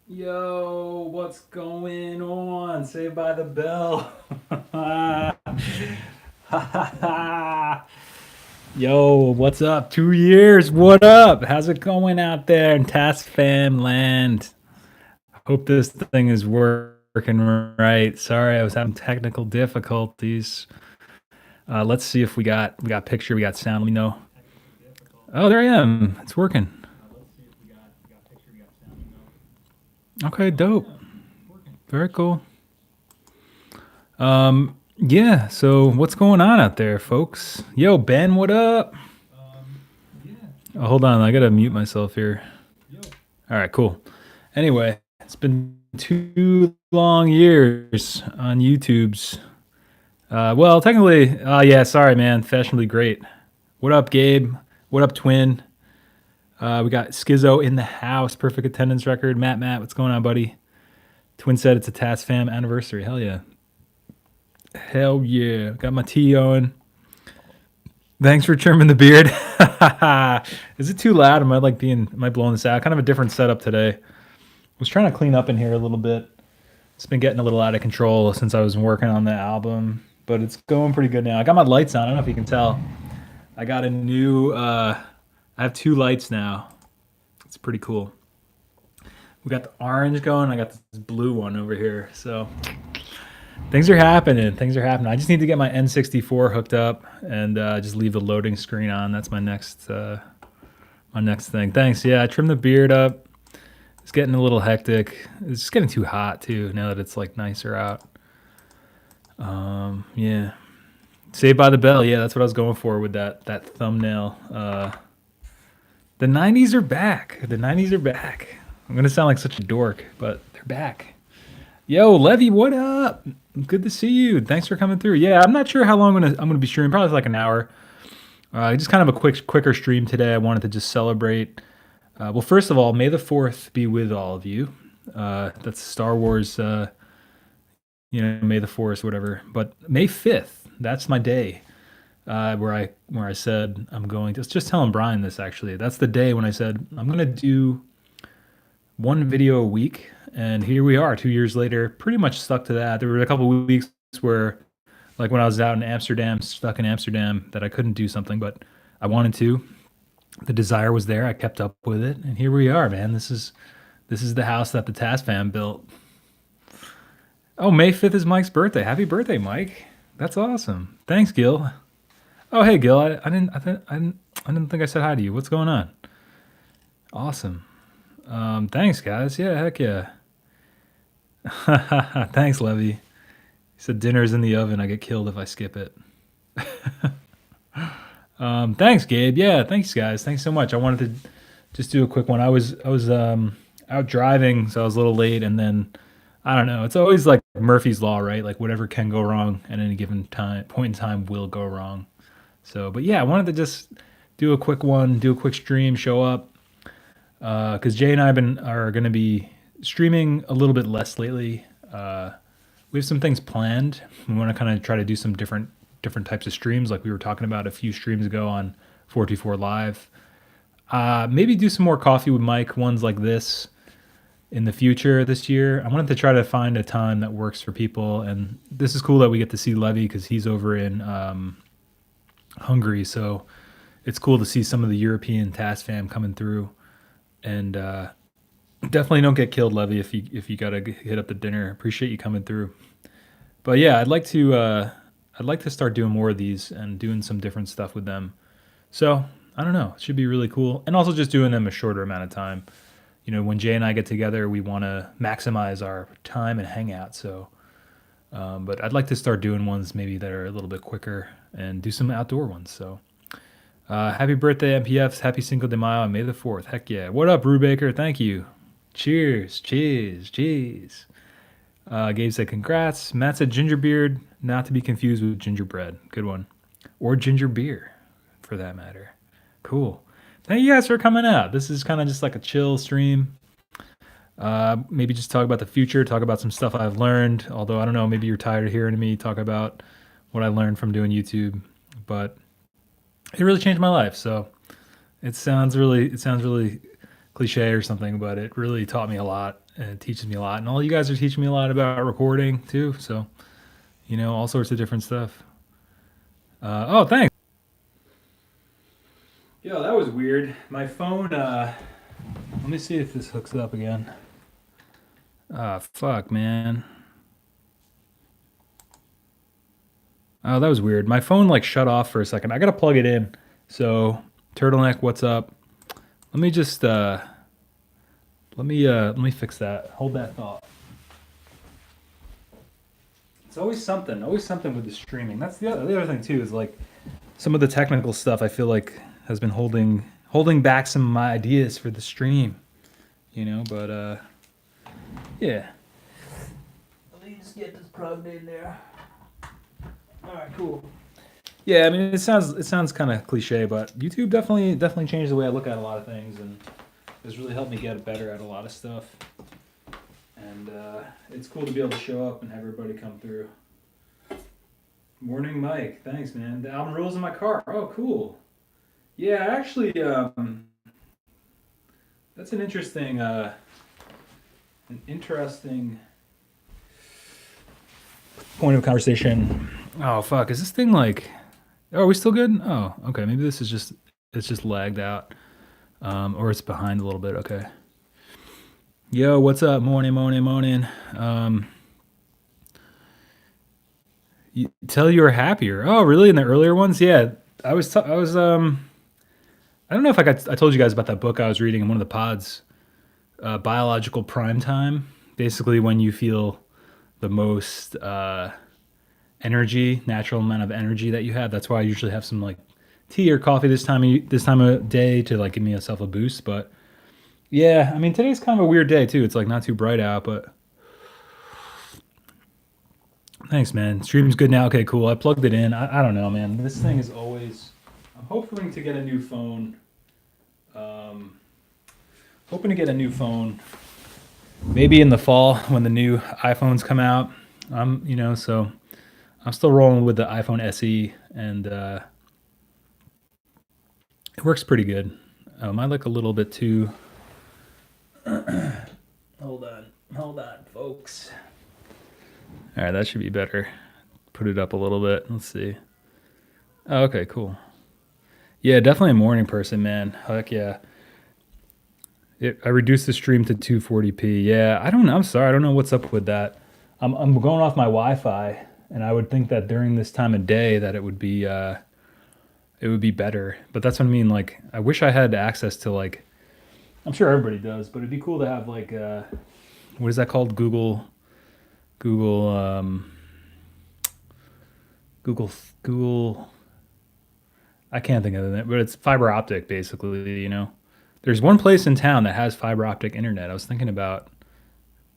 Yo, what's going on? Saved by the Bell. Yo, what's up? 2 years. What up? How's it going out there in Task Fam land? Hope this thing is working right. Sorry, I was having technical difficulties. Let's see if we got picture, we got sound. Let me know. Oh, there I am. It's working. Okay, dope. Very cool. Yeah, so what's going on out there, folks? Yo, Ben, what up? Oh, hold on, I gotta mute myself here. All right, cool. Anyway, it's been 2 long years on YouTube's. Well, technically, yeah, sorry, man. Fashionably great. What up, Gabe? What up, Twin? We got Skizzo in the house. Perfect attendance record. Matt, what's going on, buddy? Twin said it's a Task Fam anniversary. Hell yeah. Hell yeah. Got my tea going. Thanks for trimming the beard. Is it too loud? Am I blowing this out? Kind of a different setup today. I was trying to clean up in here a little bit. It's been getting a little out of control since I was working on the album, but it's going pretty good now. I got my lights on. I don't know if you can tell. I got a new, I have 2 lights now. It's pretty cool. We got the orange going. I got this blue one over here. So things are happening. Things are happening. I just need to get my N64 hooked up and just leave the loading screen on. That's my next thing. Thanks. Yeah, I trimmed the beard up. It's getting a little hectic. It's just getting too hot too now that it's like nicer out. Yeah. Saved by the Bell. Yeah, that's what I was going for with that thumbnail. The '90s are back. The '90s are back. I'm gonna sound like such a dork, but they're back. Yo, Levy, what up? Good to see you. Thanks for coming through. Yeah, I'm not sure how long I'm gonna be streaming. Probably like an hour. Just kind of a quicker stream today. I wanted to just celebrate. Well, first of all, May the 4th be with all of you. That's Star Wars. May the 4th, whatever. But May 5th, that's my day. Where I said I'm going to just telling Brian this actually. That's the day when I said I'm gonna do one video a week, and here we are 2 years later. Pretty much stuck to that. There were a couple of weeks where, like when I was out in Amsterdam, stuck in Amsterdam, that I couldn't do something, but I wanted to. The desire was there. I kept up with it, and here we are, man. This is the house that the Task fam built. Oh, May 5th is Mike's birthday. Happy birthday, Mike. That's awesome. Thanks, Gil. Oh, hey, Gil. I didn't think I said hi to you. What's going on? Awesome. Thanks, guys. Yeah, heck yeah. Thanks, Levy. He said dinner's in the oven. I get killed if I skip it. Thanks, Gabe. Yeah, thanks, guys. Thanks so much. I wanted to just do a quick one. I was out driving, so I was a little late, and then I don't know. It's always like Murphy's Law, right? Like whatever can go wrong at any given point in time will go wrong. So, but yeah, I wanted to just do a quick one, do a quick stream, show up, because Jay and are going to be streaming a little bit less lately. We have some things planned. We want to kind of try to do some different types of streams, like we were talking about a few streams ago on 424 Live. Maybe do some more coffee with Mike ones like this in the future this year. I wanted to try to find a time that works for people, and this is cool that we get to see Levy because he's over in Hungary, so it's cool to see some of the European Task fam coming through. And definitely don't get killed, Levy, if you gotta hit up the dinner. Appreciate you coming through. But yeah, I'd like to start doing more of these and doing some different stuff with them. So I don't know, it should be really cool, and also just doing them a shorter amount of time. When Jay and I get together, we want to maximize our time and hang out. So, but I'd like to start doing ones maybe that are a little bit quicker and do some outdoor ones. So, happy birthday, MPFs. Happy Cinco de Mayo and May the 4th. Heck yeah. What up, Brubaker? Thank you. Cheers. Cheers. Cheers. Gabe said, congrats. Matt said, gingerbeard, not to be confused with gingerbread. Good one. Or ginger beer, for that matter. Cool. Thank you guys for coming out. This is kind of just like a chill stream. Maybe just talk about the future, talk about some stuff I've learned. Although I don't know, maybe you're tired of hearing me talk about what I learned from doing YouTube, but it really changed my life. So it sounds really cliche or something, but it really taught me a lot and it teaches me a lot. And all you guys are teaching me a lot about recording too. So, all sorts of different stuff. Oh, thanks. Yo, that was weird. My phone, let me see if this hooks up again. Ah, fuck, man. Oh, that was weird. My phone like shut off for a second. I gotta plug it in. So, turtleneck, what's up? Let me just let me fix that. Hold that thought. It's always something with the streaming. That's the other thing too is like some of the technical stuff I feel like has been holding back some of my ideas for the stream, but yeah. Let me just get this plugged in there. All right, cool. Yeah, I mean it sounds kind of cliche, but YouTube definitely changed the way I look at a lot of things, and has really helped me get better at a lot of stuff. And it's cool to be able to show up and have everybody come through. Morning, Mike. Thanks, man. The album rolls in my car. Oh, cool. Yeah, actually, that's an interesting point of conversation. Oh, fuck. Is this thing like? Oh, are we still good? Oh, okay. Maybe this is it's just lagged out, or it's behind a little bit. Okay. Yo, what's up? Morning. You tell you were happier. Oh, really? In the earlier ones? Yeah. I was I don't know if I told you guys about that book I was reading in one of the pods, Biological Prime Time. Basically when you feel the most energy, natural amount of energy that you have. That's why I usually have some like tea or coffee this time of day to like give myself a boost, but yeah, I mean today's kind of a weird day too. It's like not too bright out, but thanks, man. Stream's good now. Okay, cool. I plugged it in. I don't know, man. This thing is always. I'm hoping to get a new phone. Um, Hoping to get a new phone. Maybe in the fall when the new iPhones come out. So I'm still rolling with the iPhone SE, and it works pretty good. Am I like a little bit too? Hold on, folks. All right, that should be better. Put it up a little bit. Let's see. Oh, okay, cool. Yeah, definitely a morning person, man. Heck yeah. I reduced the stream to 240p. Yeah, I don't know. I'm sorry. I don't know what's up with that. I'm going off my Wi-Fi, and I would think that during this time of day that it would be better. But that's what I mean. Like, I wish I had access to like. I'm sure everybody does, but it'd be cool to have like what is that called? Google, Google, Google. I can't think of it, but it's fiber optic basically. There's one place in town that has fiber optic internet. I was thinking about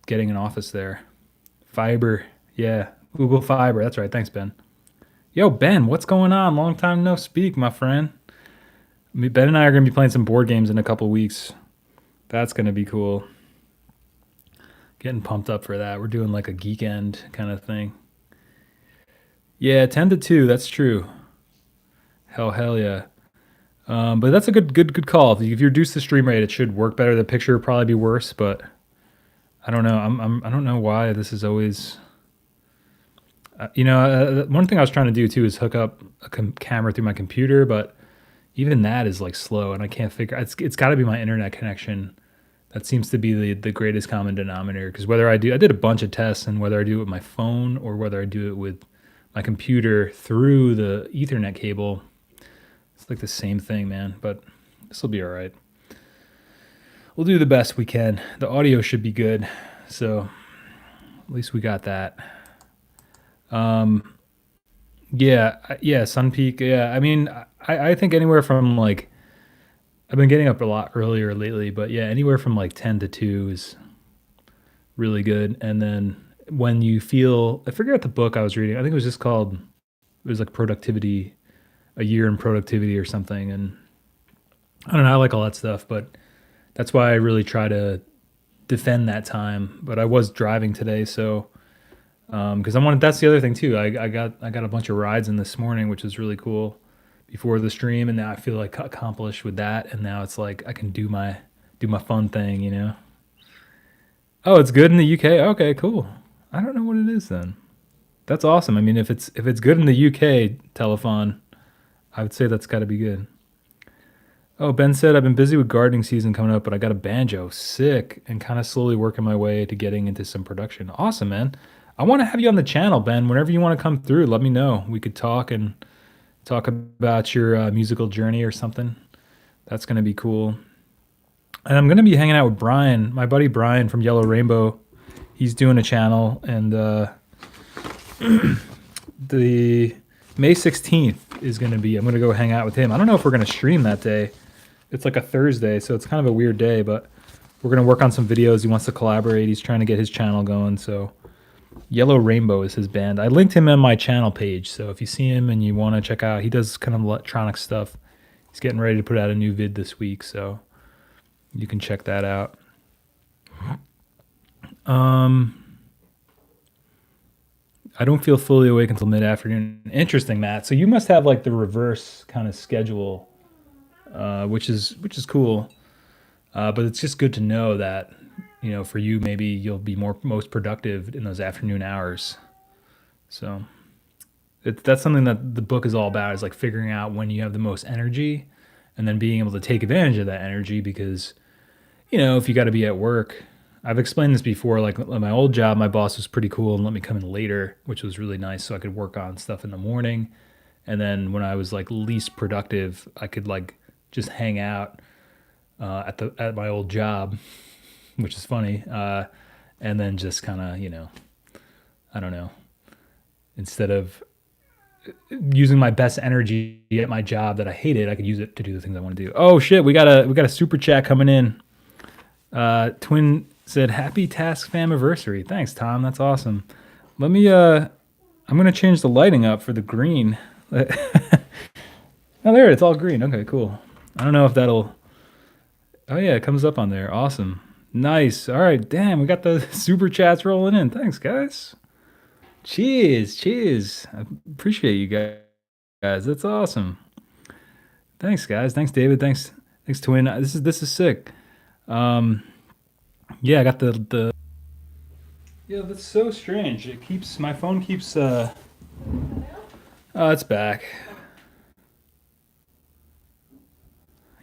getting an office there. Fiber, yeah, Google Fiber. That's right. Thanks, Ben. Yo, Ben, what's going on? Long time no speak, my friend. Ben and I are gonna be playing some board games in a couple weeks. That's gonna be cool. Getting pumped up for that. We're doing like a geek end kind of thing. Yeah, 10 to 2. That's true. Hell yeah. But that's a good call. If you reduce the stream rate, it should work better. The picture would probably be worse, but I don't know. I don't know why this is always. One thing I was trying to do too is hook up a camera through my computer, but even that is like slow, and I can't figure. It's got to be my internet connection. That seems to be the greatest common denominator. Because I did a bunch of tests, and whether I do it with my phone or whether I do it with my computer through the Ethernet cable, it's like the same thing, man. But this will be all right. We'll do the best we can. The audio should be good, so at least we got that. Yeah, Sun Peak. Yeah, I mean, I think anywhere from like, I've been getting up a lot earlier lately, but yeah, anywhere from like 10 to 2 is really good. And then when you feel, I forget the book I was reading. I think it was just called, it was like productivity, a year in productivity or something. And I don't know, I like all that stuff, but that's why I really try to defend that time. But I was driving today, so because that's the other thing too. I got a bunch of rides in this morning, which is really cool before the stream, and now I feel like accomplished with that. And now it's like I can do do my fun thing, you know. Oh, it's good in the UK. Okay, cool. I don't know what it is then. That's awesome. I mean, if it's good in the UK telephone, I would say that's got to be good. Oh, Ben said I've been busy with gardening season coming up, but I got a banjo, sick, and kind of slowly working my way to getting into some production. Awesome, man. I want to have you on the channel, Ben. Whenever you want to come through, let me know. We could talk and talk about your musical journey or something. That's gonna be cool. And I'm gonna be hanging out with Brian, my buddy Brian from Yellow Rainbow. He's doing a channel, and the May 16th is gonna be. I'm gonna go hang out with him. I don't know if we're gonna stream that day. It's like a Thursday, so it's kind of a weird day, but we're gonna work on some videos. He wants to collaborate. He's trying to get his channel going. So Yellow Rainbow is his band. I linked him on my channel page, so if you see him and you want to check out, he does kind of electronic stuff. He's getting ready to put out a new vid this week, so you can check that out. I don't feel fully awake until mid-afternoon. Interesting, Matt. So you must have like the reverse kind of schedule, which is cool. But it's just good to know that, you know, for you, maybe you'll be most productive in those afternoon hours. So that's something that the book is all about, is like figuring out when you have the most energy and then being able to take advantage of that energy because, you know, if you got to be at work, I've explained this before, like at my old job, my boss was pretty cool and let me come in later, which was really nice. So I could work on stuff in the morning. And then when I was like least productive, I could like just hang out at my old job, which is funny. And then just kind of, you know, I don't know, instead of using my best energy at my job that I hated, I could use it to do the things I want to do. Oh shit, we got a super chat coming in. Twin said happy Tascfamiversary. Thanks, Tom. That's awesome. Let me I'm gonna change the lighting up for the green. Oh, there, it's all green. Okay, cool. I don't know if that'll. Oh yeah, it comes up on there. Awesome. Nice. All right, damn, we got the super chats rolling in. Thanks, guys. Cheers. I appreciate you guys. That's awesome. Thanks, guys. Thanks, David. Thanks, Twin. This is sick. Yeah, I got the. Yeah, that's so strange. My phone keeps. Oh, it's back.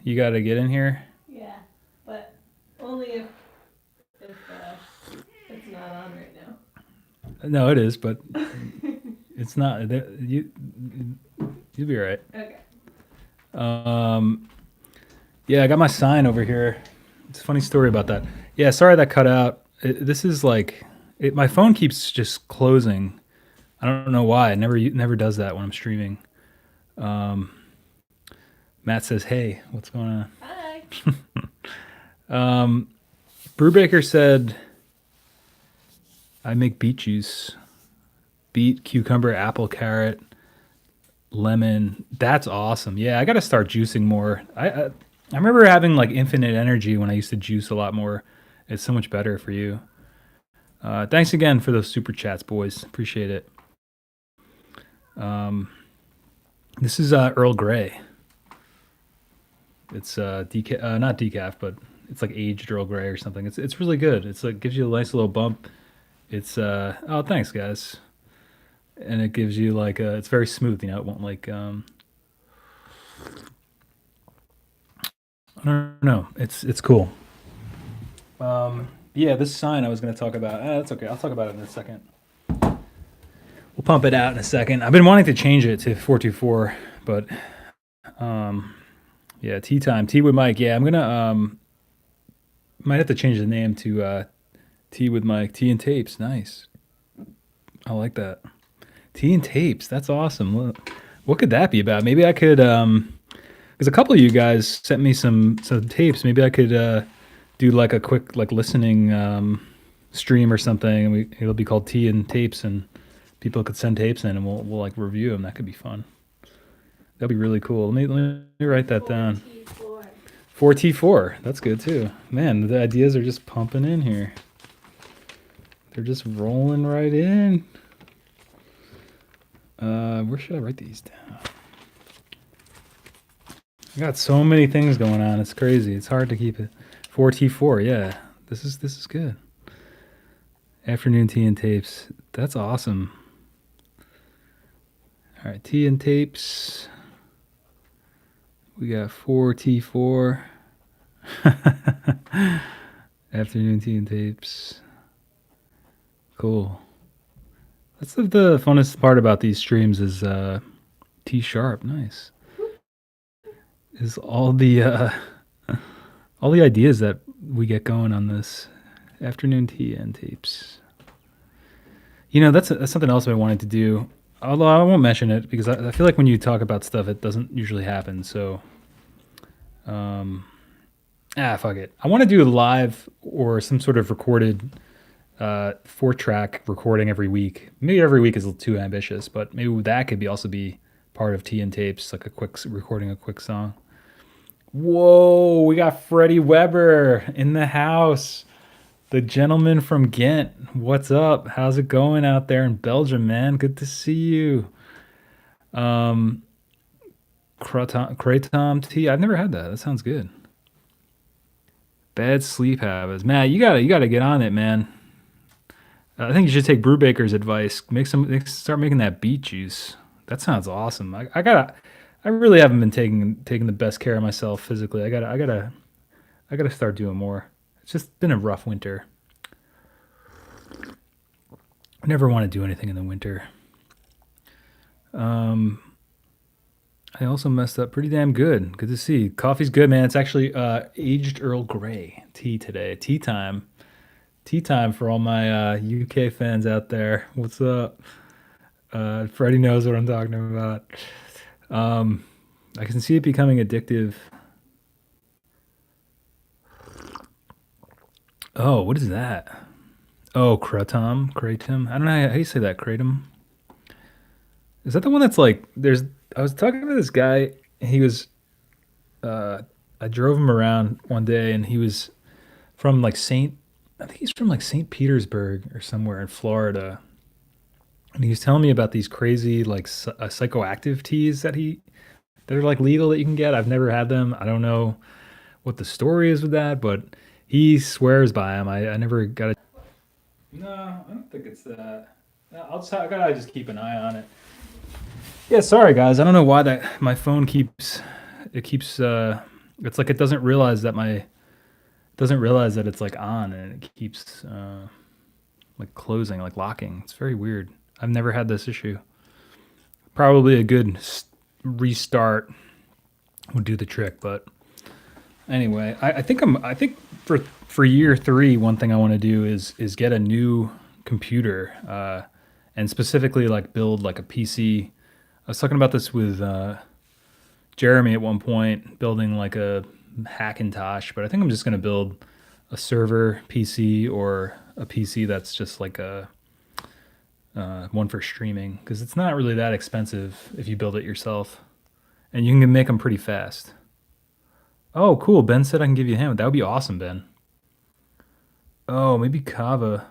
You got to get in here. Yeah, but only if it's not on right now. No, it is, but it's not. You'll be all right. Okay. Yeah, I got my sign over here. It's a funny story about that. Yeah, sorry that cut out. This is like, my phone keeps just closing. I don't know why. It never does that when I'm streaming. Matt says, "Hey, what's going on?" Hi. Brubaker said, "I make beet juice, beet, cucumber, apple, carrot, lemon." That's awesome. Yeah, I got to start juicing more. I remember having like infinite energy when I used to juice a lot more. It's so much better for you. Thanks again for those super chats, boys. Appreciate it. This is Earl Grey. It's not decaf, but it's like aged Earl Grey or something. It's really good. It's like gives you a nice little bump. It's oh, thanks guys. And it gives you like it's very smooth. You know, it won't like I don't know. It's cool. Yeah, this sign I was going to talk about. That's okay. I'll talk about it in a second. We'll pump it out in a second. I've been wanting to change it to 424, but yeah, tea time. Tea with Mike. Yeah, I'm gonna might have to change the name to Tea with Mike. Tea and Tapes. Nice. I like that. Tea and Tapes. That's awesome. What could that be about? Maybe I could because a couple of you guys sent me some tapes. Maybe I could do like a quick like listening stream or something, and it'll be called Tea and Tapes, and people could send tapes in, and we'll like review them. That could be fun. That'd be really cool. Let me write that down. 4T4. That's good too. Man, the ideas are just pumping in here. They're just rolling right in. Where should I write these down? I got so many things going on. It's crazy. It's hard to keep it. 4T4, yeah. This is good. Afternoon tea and tapes. That's awesome. All right, tea and tapes. We got 4T4. Afternoon tea and tapes. Cool. That's the funnest part about these streams is T sharp. Nice. Is all the all the ideas that we get going on this afternoon tea and tapes. You know, that's something else I wanted to do. Although I won't mention it because I feel like when you talk about stuff, it doesn't usually happen. So, fuck it. I want to do a live or some sort of recorded 4-track recording every week. Maybe every week is a little too ambitious, but maybe that could also be part of tea and tapes, like recording a quick song. Whoa, we got Freddie Weber in the house. The gentleman from Ghent. What's up? How's it going out there in Belgium, man? Good to see you. Kratom tea. I've never had that. That sounds good. Bad sleep habits. Matt, you gotta get on it, man. I think you should take Brewbaker's advice. Start making that beet juice. That sounds awesome. I really haven't been taking the best care of myself physically. I gotta start doing more. It's just been a rough winter. I never want to do anything in the winter. I also messed up pretty damn good. Good to see. Coffee's good, man. It's actually aged Earl Grey tea today. Tea time. Tea time for all my UK fans out there. What's up? Freddie knows what I'm talking about. I can see it becoming addictive. Oh, what is that? Oh, kratom. I don't know how you say that. Kratom. Is that the one that's like? I was talking to this guy. He was. I drove him around one day, and he was from like I think he's from like St. Petersburg or somewhere in Florida. And he was telling me about these crazy like psychoactive teas that are like legal that you can get. I've never had them. I don't know what the story is with that, but he swears by them. I never got it. No, I don't think it's that. I gotta just keep an eye on it. Yeah, sorry guys. I don't know why my phone keeps it's like it doesn't realize that it's like on, and it keeps like closing, like locking. It's very weird. I've never had this issue. Probably a good restart would do the trick, but anyway, I think for year 3, one thing I want to do is get a new computer, and specifically like build like a PC. I was talking about this with Jeremy at one point, building like a Hackintosh, but I think I'm just going to build a server PC or a PC that's just like a one for streaming, because it's not really that expensive if you build it yourself, and you can make them pretty fast. Oh, cool. Ben said I can give you a hand. That would be awesome, Ben. Oh, maybe Kava.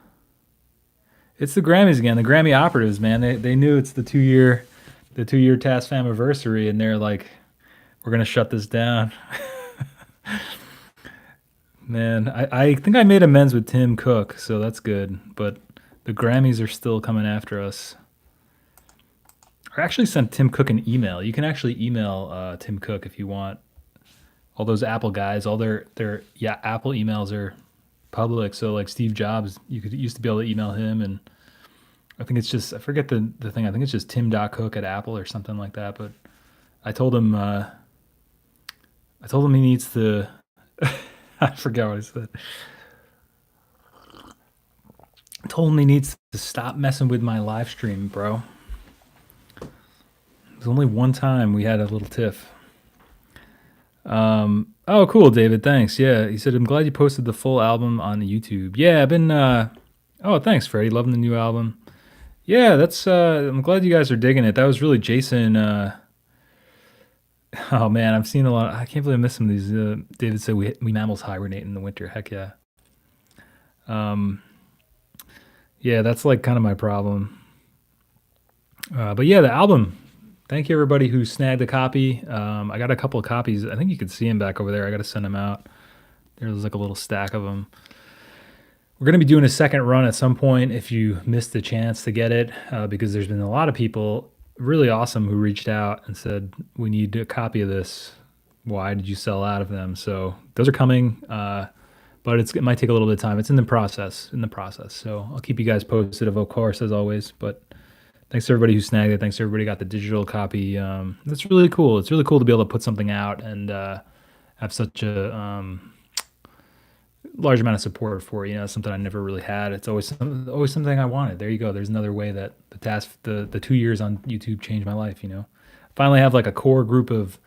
It's the Grammys again. The Grammy operatives, man. They knew it's the 2-year Tascfamiversary, and they're like, we're gonna shut this down. Man, I think I made amends with Tim Cook, so that's good. But the Grammys are still coming after us. I actually sent Tim Cook an email. You can actually email Tim Cook if you want. All those Apple guys, all their Apple emails are public. So like Steve Jobs, used to be able to email him, and I think it's just, I forget the thing. I think it's just tim.cook@apple or something like that. But I told him he needs to. I forgot what I said. I told him he needs to stop messing with my live stream, bro. There's only one time we had a little tiff. Oh, cool, David. Thanks. Yeah, he said, I'm glad you posted the full album on YouTube. Yeah, I've been. Oh, thanks, Freddie. Loving the new album. Yeah, that's. I'm glad you guys are digging it. That was really Jason. Oh man, I've seen a lot. I can't believe I missed some of these. David said we mammals hibernate in the winter. Heck yeah. Yeah, that's like kind of my problem. But yeah, the album. Thank you everybody who snagged a copy. I got a couple of copies. I think you could see them back over there. I got to send them out. There's like a little stack of them. We're going to be doing a second run at some point if you missed the chance to get it, because there's been a lot of people really awesome who reached out and said, we need a copy of this. Why did you sell out of them? So those are coming, but it might take a little bit of time. It's in the process, So I'll keep you guys posted, of course, as always. But thanks to everybody who snagged it. Thanks to everybody who got the digital copy. That's really cool. It's really cool to be able to put something out and have such a large amount of support for it. Something I never really had. It's always something I wanted. There you go. There's another way that the 2 years on YouTube changed my life. Finally have like a core group of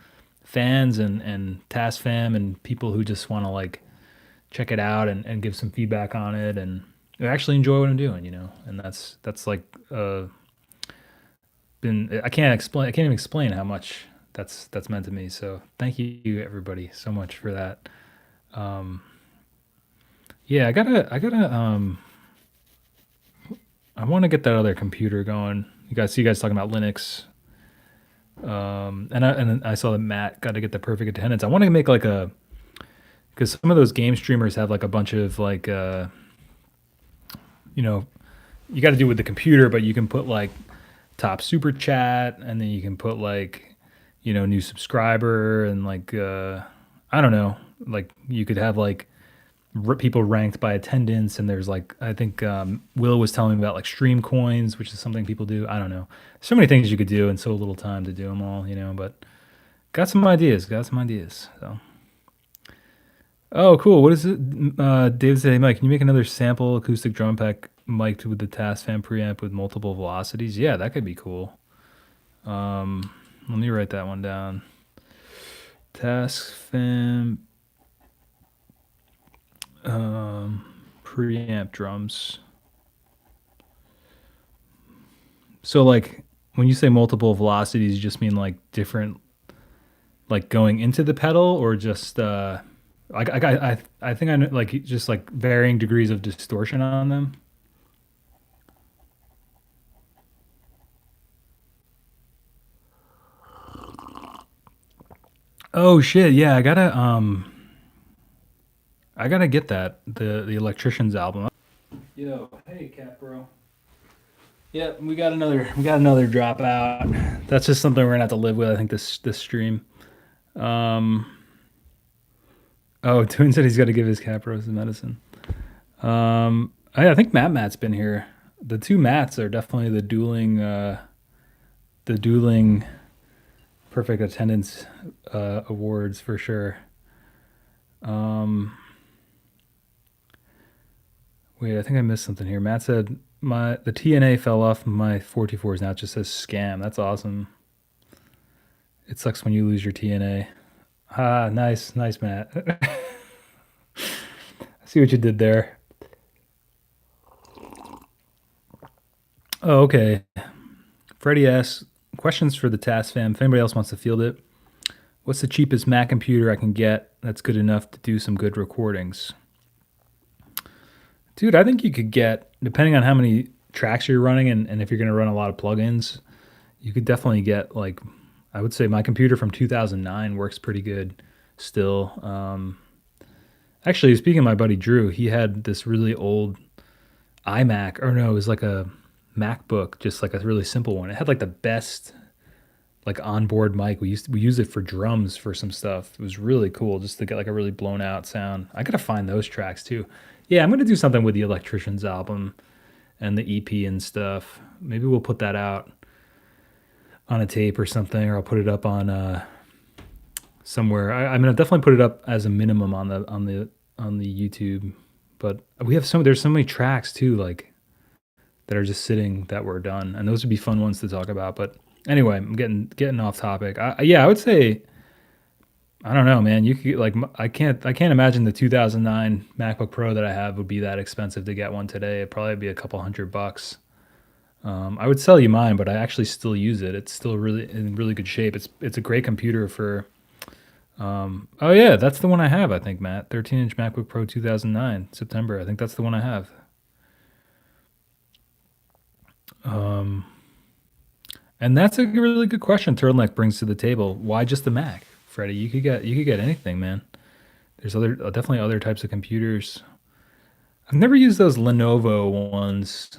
fans and Task fam and people who just want to like check it out and give some feedback on it and actually enjoy what I'm doing. And that's like been I can't even explain how much that's meant to me. So thank you everybody so much for that. Yeah, I want to get that other computer going. See you guys talking about Linux. And I saw that Matt got to get the perfect attendance. I want to make like because some of those game streamers have like a bunch of like, you got to do with the computer, but you can put like top super chat, and then you can put like, new subscriber, and like, I don't know, like you could have like people ranked by attendance, and there's like, I think Will was telling me about like stream coins, which is something people do. I don't know, so many things you could do and so little time to do them all, but got some ideas. So oh cool, what is it? David said, hey Mike, can you make another sample acoustic drum pack mic'd with the Tascfam preamp with multiple velocities? Yeah, that could be cool. Let me write that one down. Tascfam preamp drums. So like when you say multiple velocities, you just mean like different, like going into the pedal, or just I think I know, like just like varying degrees of distortion on them. Oh shit, yeah, I gotta get that, the Electricians album. Yo, hey Cat Bro. Yeah, we got another dropout. That's just something we're gonna have to live with, I think, this stream. Um oh, Toon said he's gotta give his Cat Bro some medicine. I think Matt's been here. The two Matts are definitely the dueling perfect attendance awards for sure. Wait, I think I missed something here. Matt said the TNA fell off my 424s. Now it just says scam. That's awesome. It sucks when you lose your TNA. Ah, nice, Matt. I see what you did there. Oh, okay. Freddie asks questions for the Task fam. If anybody else wants to field it, what's the cheapest Mac computer I can get that's good enough to do some good recordings? Dude, I think you could get, depending on how many tracks you're running and if you're going to run a lot of plugins, you could definitely get like, I would say my computer from 2009 works pretty good still. Actually, speaking of my buddy Drew, he had this really old iMac, or no, it was like a MacBook, just like a really simple one. It had like the best like onboard mic. We used it for drums for some stuff. It was really cool just to get like a really blown out sound. I gotta find those tracks too. Yeah, I'm gonna do something with the Electricians album and the EP and stuff. Maybe we'll put that out on a tape or something, or I'll put it up on somewhere. I'm gonna definitely put it up as a minimum on the YouTube. But there's so many tracks too, like that are just sitting that were done, and those would be fun ones to talk about. But anyway, I'm getting off topic. I would say, I don't know, man. You could like, I can't imagine the 2009 MacBook Pro that I have would be that expensive to get one today. It'd probably be a couple $100. I would sell you mine, but I actually still use it. It's still really in really good shape. It's a great computer for. Oh yeah, that's the one I have. I think, Matt, 13-inch MacBook Pro 2009 September. I think that's the one I have. And that's a really good question Turtleneck brings to the table. Why just the Mac, Freddie? You could get anything, man. There's other definitely other types of computers. I've never used those Lenovo ones,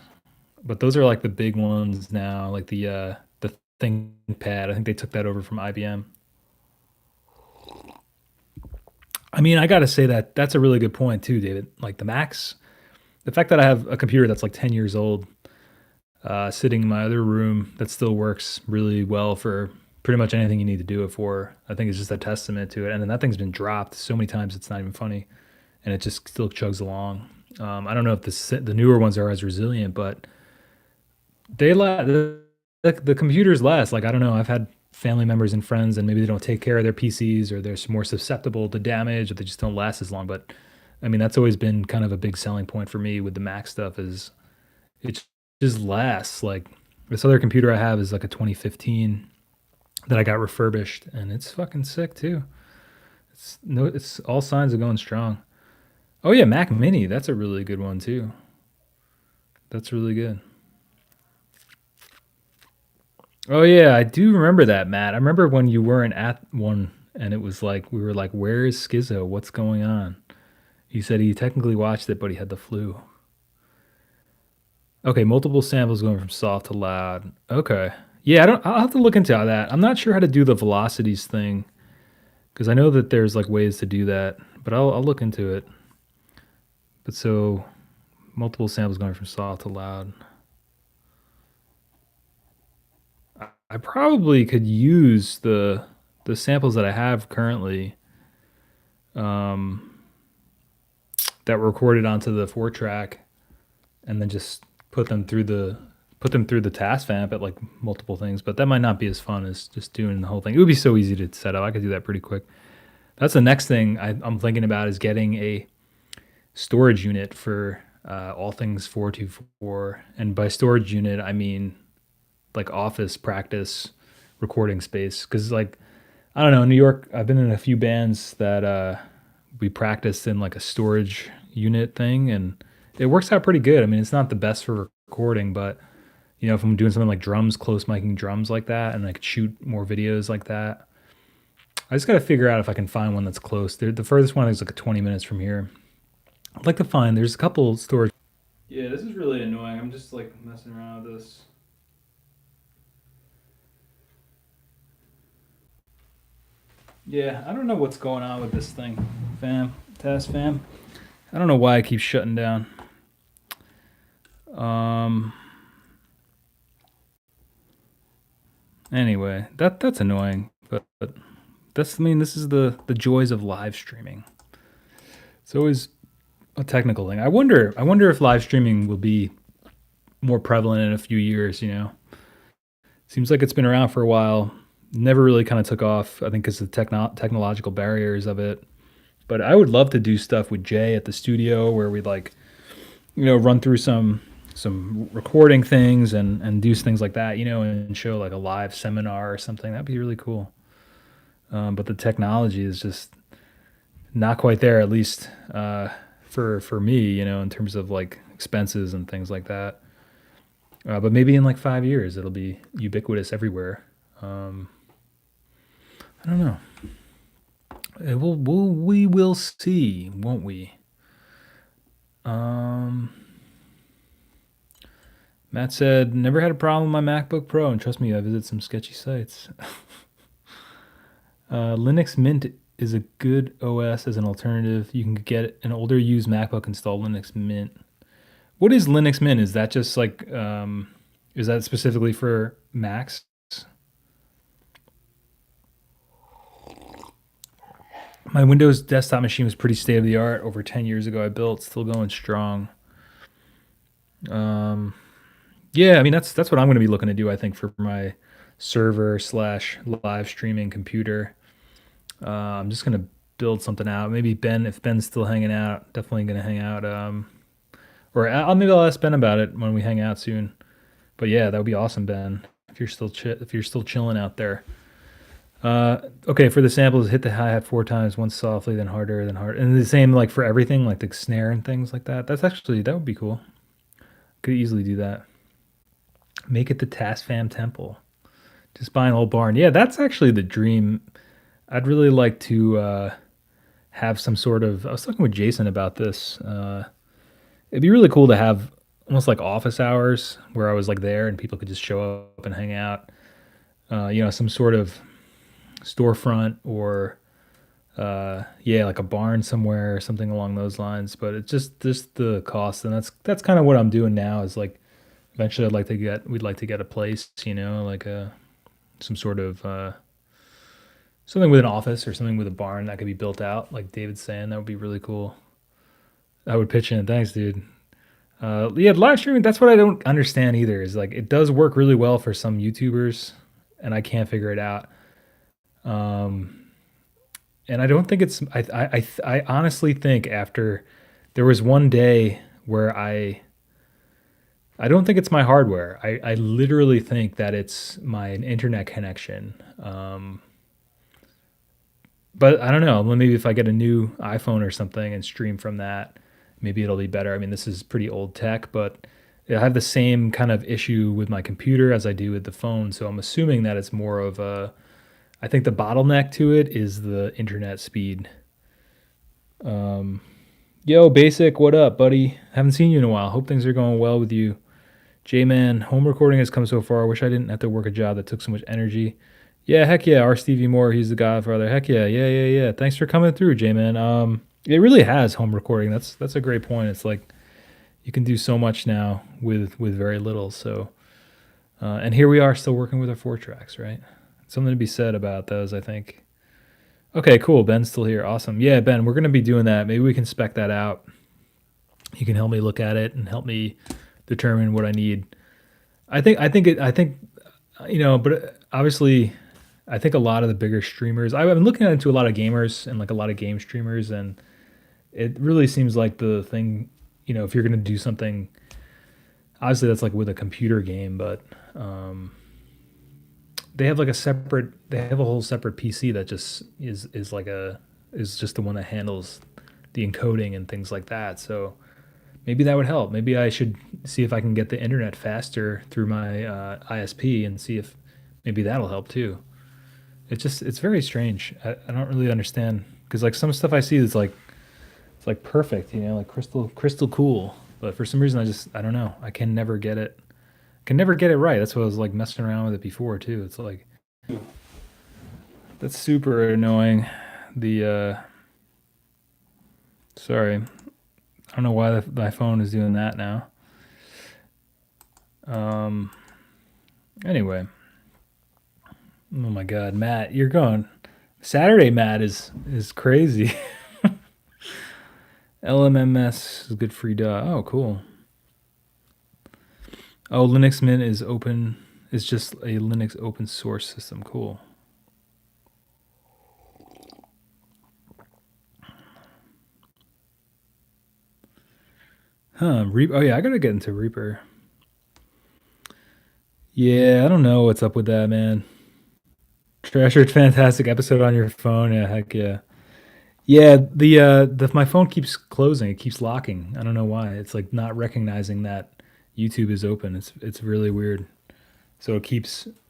but those are like the big ones now, like the ThinkPad. I think they took that over from IBM. I mean, I gotta say that that's a really good point too, David. Like the Macs, the fact that I have a computer that's like 10 years old, sitting in my other room that still works really well for pretty much anything you need to do it for, I think is just a testament to it. And then that thing's been dropped so many times it's not even funny, and it just still chugs along. I don't know if the newer ones are as resilient, but they la the computers last. Like I don't know, I've had family members and friends, and maybe they don't take care of their PCs, or they're more susceptible to damage, or they just don't last as long. But I mean, that's always been kind of a big selling point for me with the Mac stuff is it just lasts. Like this other computer I have is like a 2015 that I got refurbished, and it's fucking sick too. It's all signs of going strong. Oh yeah, Mac Mini, that's a really good one too. That's really good. Oh yeah, I do remember that, Matt. I remember when you weren't at one, and it was like we were like, "Where is Schizo? What's going on?" He said he technically watched it, but he had the flu. Okay, multiple samples going from soft to loud. Okay. Yeah, I don't. I'll have to look into that. I'm not sure how to do the velocities thing because I know that there's like ways to do that, but I'll look into it. But so multiple samples going from soft to loud. I probably could use the samples that I have currently, um, that were recorded onto the 4 track, and then just put them through the task vamp at like multiple things. But that might not be as fun as just doing the whole thing. It would be so easy to set up. I could do that pretty quick. That's the next thing I'm thinking about is getting a storage unit for all things 424. And by storage unit, I mean like office practice recording space. Because like I don't know, in New York, I've been in a few bands that we practiced in like a storage unit thing, and it works out pretty good. I mean, it's not the best for recording, but you know, if I'm doing something like drums, close miking drums like that, and I could shoot more videos like that, I just got to figure out if I can find one that's close. The furthest one is like 20 minutes from here. I'd like to find. There's a couple storage. Yeah, this is really annoying. I'm just like messing around with this. Yeah, I don't know what's going on with this thing, fam. Task fam. I don't know why it keeps shutting down. Um. Anyway, that's annoying, but that's I mean this is the joys of live streaming. It's always a technical thing. I wonder if live streaming will be more prevalent in a few years. You know, seems like it's been around for a while. Never really kind of took off. I think because of the technological barriers of it. But I would love to do stuff with Jay at the studio where we like run through some recording things and do things like that, and show like a live seminar or something. That'd be really cool. But the technology is just not quite there, at least for me, in terms of like expenses and things like that. But maybe in like 5 years, it'll be ubiquitous everywhere. Um, I don't know. We will see, won't we? Um, Matt said, never had a problem with my MacBook Pro, and trust me, I visit some sketchy sites. Linux Mint is a good OS as an alternative. You can get an older used MacBook, install Linux Mint. What is Linux Mint? Is that just like, is that specifically for Macs? My Windows desktop machine was pretty state of the art over 10 years ago. I built, still going strong. Um, yeah, I mean that's what I'm going to be looking to do. I think for my server slash live streaming computer. I'm just gonna build something out. Maybe Ben, if Ben's still hanging out, definitely gonna hang out. Or maybe I'll ask Ben about it when we hang out soon. But yeah, that would be awesome, Ben. If you're still chilling out there. Okay, for the samples, hit the hi hat 4 times, once softly, then harder, and the same like for everything, like the snare and things like that. That would be cool. Could easily do that. Make it the Tascfam temple. Just buy an old barn. Yeah, that's actually the dream. I'd really like to have some sort of. I was talking with Jason about this. It'd be really cool to have almost like office hours where I was like there and people could just show up and hang out. Some sort of storefront or yeah, like a barn somewhere or something along those lines. But it's just the cost, and that's kind of what I'm doing now. Is like eventually we'd like to get a place, like a some sort of something with an office or something with a barn that could be built out, like David's saying. That would be really cool. I would pitch in. Thanks, dude. Yeah, live streaming. That's what I don't understand either. Is like it does work really well for some YouTubers, and I can't figure it out. Um, and I don't think it's. I honestly think after there was one day where I don't think it's my hardware. I literally think that it's my internet connection. But I don't know. Well, maybe if I get a new iPhone or something and stream from that, maybe it'll be better. I mean, this is pretty old tech, but I have the same kind of issue with my computer as I do with the phone. So I'm assuming that it's more of a. I think the bottleneck to it is the internet speed. Um, Yo, Basic, what up, buddy? Haven't seen you in a while. Hope things are going well with you. J Man, home recording has come so far. Wish I didn't have to work a job that took so much energy. Yeah, heck yeah. Our Stevie Moore, he's the godfather. Heck yeah, yeah. Thanks for coming through, J Man. It really has home recording. That's a great point. It's like you can do so much now with very little. So, and here we are still working with our 4 tracks, right? Something to be said about those, I think. Okay, cool. Ben's still here. Awesome. Yeah, Ben, we're gonna be doing that. Maybe we can spec that out. You can help me look at it and help me determine what I need. But obviously, I think a lot of the bigger streamers. I've been looking into a lot of gamers and like a lot of game streamers, and it really seems like the thing. If you're gonna do something, obviously that's like with a computer game, but they have like they have a whole separate PC that just is just the one that handles the encoding and things like that. So maybe that would help. Maybe I should see if I can get the internet faster through my ISP and see if maybe that'll help too. It's very strange. I don't really understand because like some stuff I see is like it's like perfect, like crystal cool. But for some reason I don't know. I can never get it. Can never get it right. That's what I was like messing around with it before too. It's like that's super annoying. The sorry, I don't know why my phone is doing that now. Anyway. Oh my God, Matt, you're going. Saturday, Matt is crazy. LMMS is good free dot. Oh, cool. Oh, Linux Mint is open. It's just a Linux open source system. Cool. Huh. Oh yeah, I gotta get into Reaper. Yeah, I don't know what's up with that, man. Treasured fantastic episode on your phone. Yeah, heck yeah. Yeah, the my phone keeps closing. It keeps locking. I don't know why. It's like not recognizing that YouTube is open. It's really weird. So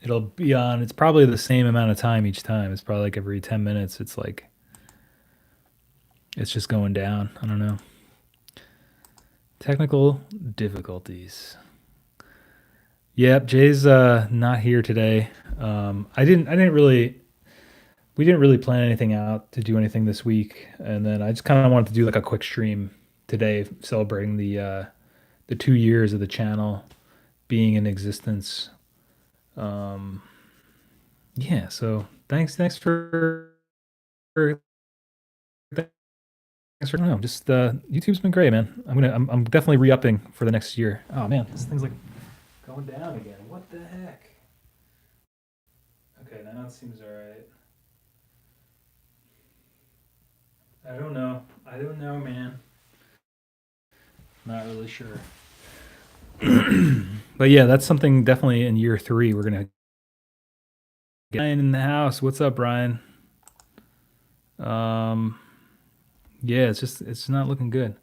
it'll be on. It's probably the same amount of time each time. It's probably like every 10 minutes. It's like it's just going down. I don't know. Technical difficulties. Yep, Jay's not here today. I didn't really we didn't really plan anything out to do anything this week, and then I just kind of wanted to do like a quick stream today, celebrating the 2 years of the channel being in existence. Yeah, so thanks for thanks for no, just YouTube's been great, man. I'm definitely re-upping for the next year. Oh man, this thing's like going down again. What the heck? Okay, now it seems all right. I don't know. I don't know, man. Not really sure. But yeah, that's something definitely in year 3 we're gonna get. Brian in the house. What's up, Brian? Yeah, it's not looking good.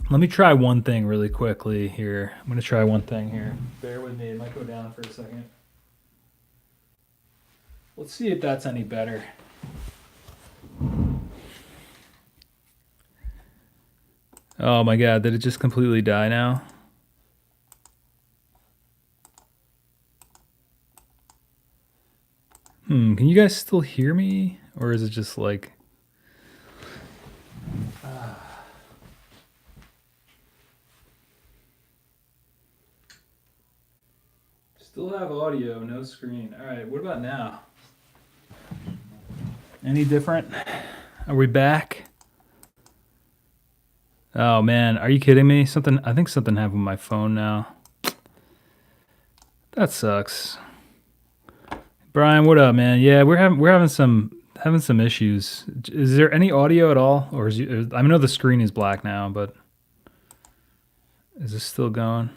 Let me try one thing really quickly here. I'm gonna try one thing here. Bear with me. It might go down for a second. Let's see if that's any better. Oh my god, did it just completely die now? Can you guys still hear me? Or is it just like... Still have audio, no screen. All right, what about now? Any different? Are we back? Oh man, are you kidding me? I think something happened with my phone now. That sucks. Brian, what up, man? Yeah, we're having some issues. Is there any audio at all, or I know the screen is black now, but is this still going?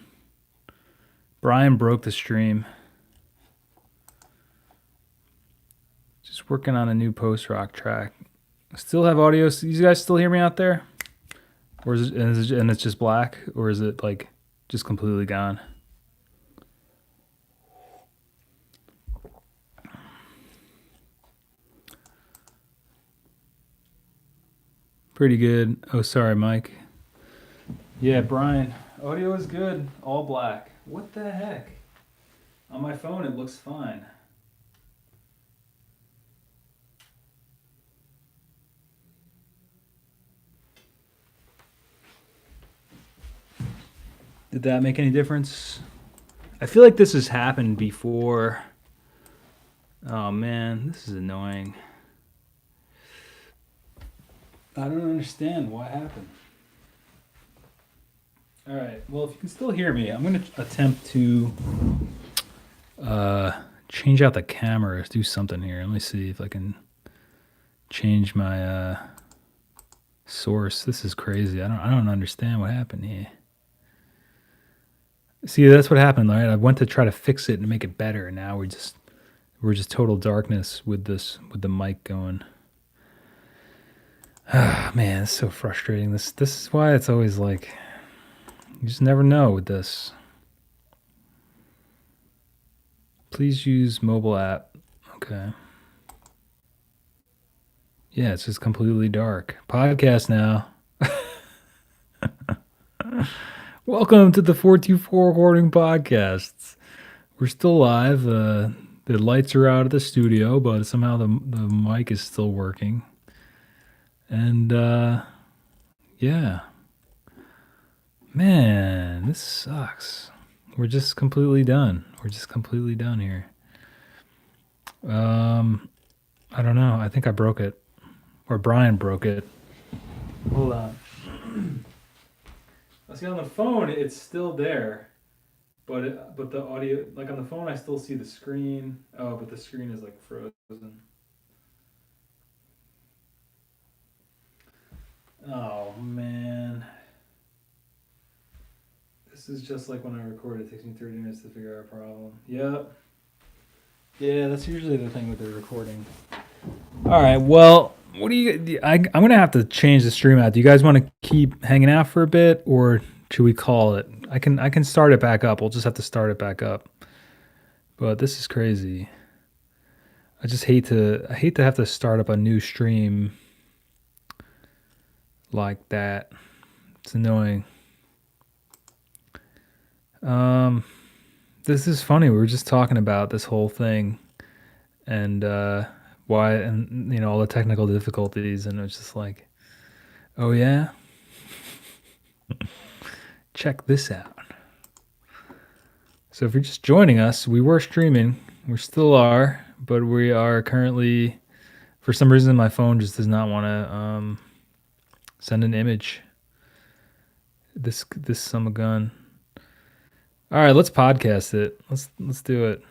Brian broke the stream. Just working on a new post-rock track. Still have audio. You guys still hear me out there? Or is it, and it's just black? Or is it like just completely gone? Pretty good. Oh, sorry, Mike. Yeah, Brian. Audio is good. All black. What the heck? On my phone, it looks fine. Did that make any difference? I feel like this has happened before. Oh man, this is annoying. I don't understand what happened. All right, well, if you can still hear me, I'm going to attempt to change out the camera, do something here. Let me see if I can change my source. This is crazy. I don't understand what happened here. See, that's what happened, right? I went to try to fix it and make it better, and now we're just total darkness with the mic going. Ah, man, it's so frustrating. This is why it's always like you just never know with this. Please use mobile app. Okay. Yeah, it's just completely dark. Podcast now. Welcome to the 424 Recording Podcasts. We're still live. The lights are out of the studio, but somehow the mic is still working. And yeah. Man, this sucks. We're just completely done. We're just completely done here. I don't know. I think I broke it. Or Brian broke it. Hold on. I see on the phone it's still there, but the audio, like on the phone, I still see the screen. Oh, but the screen is like frozen. Oh man, this is just like when I record. It takes me 30 minutes to figure out a problem. Yep. Yeah, that's usually the thing with the recording. All right. Well, what do you? I'm gonna have to change the stream out. Do you guys want to keep hanging out for a bit, or should we call it? I can start it back up. We'll just have to start it back up. But this is crazy. I just hate to have to start up a new stream like that. It's annoying. This is funny. We were just talking about this whole thing and why, and all the technical difficulties, and it was just like, oh yeah, check this out. So if you're just joining us, we were streaming. We still are, but we are currently, for some reason, my phone just does not want to send an image. This son of a gun. All right, let's podcast it. Let's do it.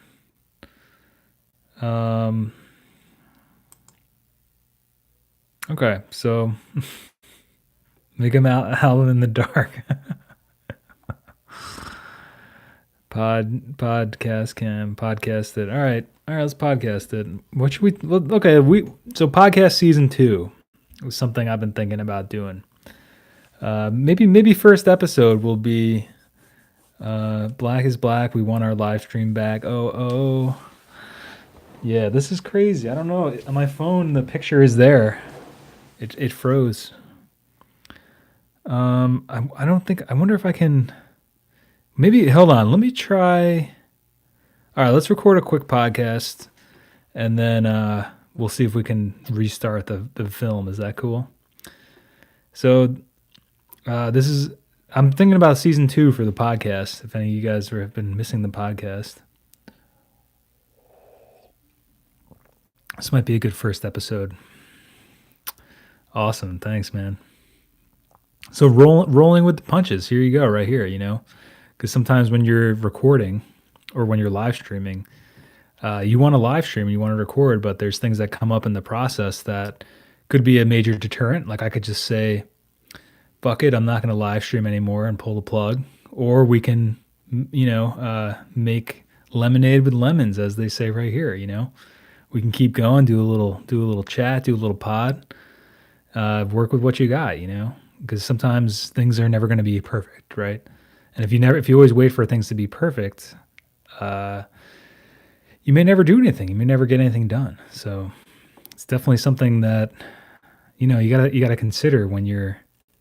Okay, so make him out in the dark. Podcast it. All right, let's podcast it. What should we? Okay, so podcast season 2 was something I've been thinking about doing. Maybe first episode will be Black is Black. We want our live stream back. Oh. Yeah, this is crazy. I don't know. On my phone, the picture is there. It froze. I don't think. I wonder if I can. Maybe hold on. Let me try. All right, let's record a quick podcast, and then we'll see if we can restart the film. Is that cool? So this is. I'm thinking about season 2 for the podcast. If any of you guys have been missing the podcast, this might be a good first episode. Awesome, thanks, man. So rolling with the punches. Here you go, right here. Because sometimes when you're recording or when you're live streaming, you want to live stream, you want to record, but there's things that come up in the process that could be a major deterrent. Like I could just say, fuck it, I'm not going to live stream anymore and pull the plug. Or we can, make lemonade with lemons, as they say right here. We can keep going, do a little chat, do a little pod, work with what you got. Because sometimes things are never going to be perfect, right? And if you always wait for things to be perfect, you may never do anything. You may never get anything done. So it's definitely something that you gotta consider when you're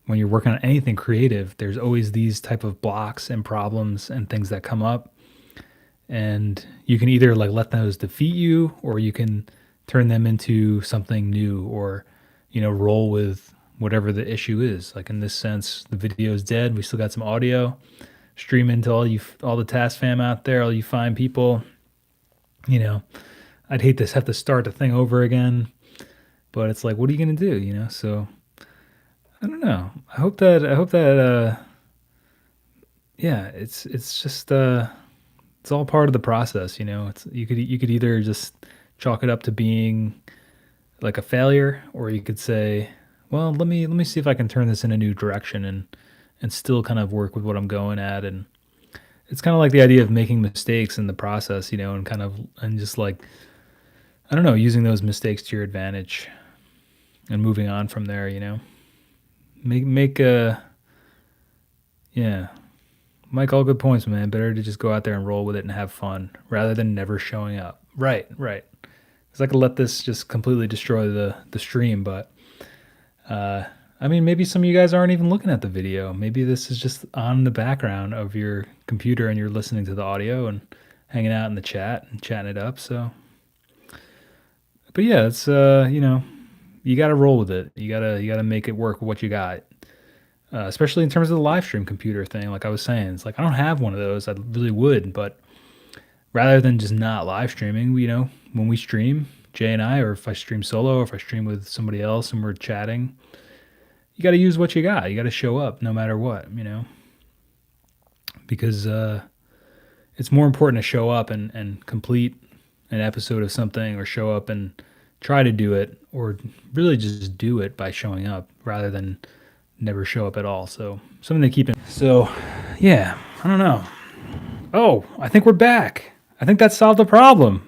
working on anything creative. There's always these type of blocks and problems and things that come up, and you can either like let those defeat you, or you can turn them into something new, or roll with whatever the issue is. Like in this sense, the video is dead. We still got some audio. Stream into all the Task fam out there, all you fine people. I'd hate to have to start the thing over again, but it's like, what are you gonna do? So I don't know. I hope that yeah, it's just it's all part of the process. It's you could either just chalk it up to being like a failure, or you could say, well, let me see if I can turn this in a new direction and still kind of work with what I'm going at. And it's kind of like the idea of making mistakes in the process, and just like, I don't know, using those mistakes to your advantage and moving on from there. Make yeah, Mike, all good points, man. Better to just go out there and roll with it and have fun rather than never showing up. Right. Because I could let this just completely destroy the stream, but maybe some of you guys aren't even looking at the video. Maybe this is just on in the background of your computer and you're listening to the audio and hanging out in the chat and chatting it up. So, but yeah, it's you got to roll with it. You gotta make it work with what you got. Especially in terms of the live stream computer thing. Like I was saying, it's like I don't have one of those. I really would, but rather than just not live streaming, when we stream, Jay and I, or if I stream solo, or if I stream with somebody else and we're chatting, you got to use what you got. You got to show up no matter what, because it's more important to show up and complete an episode of something, or show up and try to do it, or really just do it by showing up rather than never show up at all. So something to keep in. So yeah, I don't know. Oh, I think we're back. I think that solved the problem.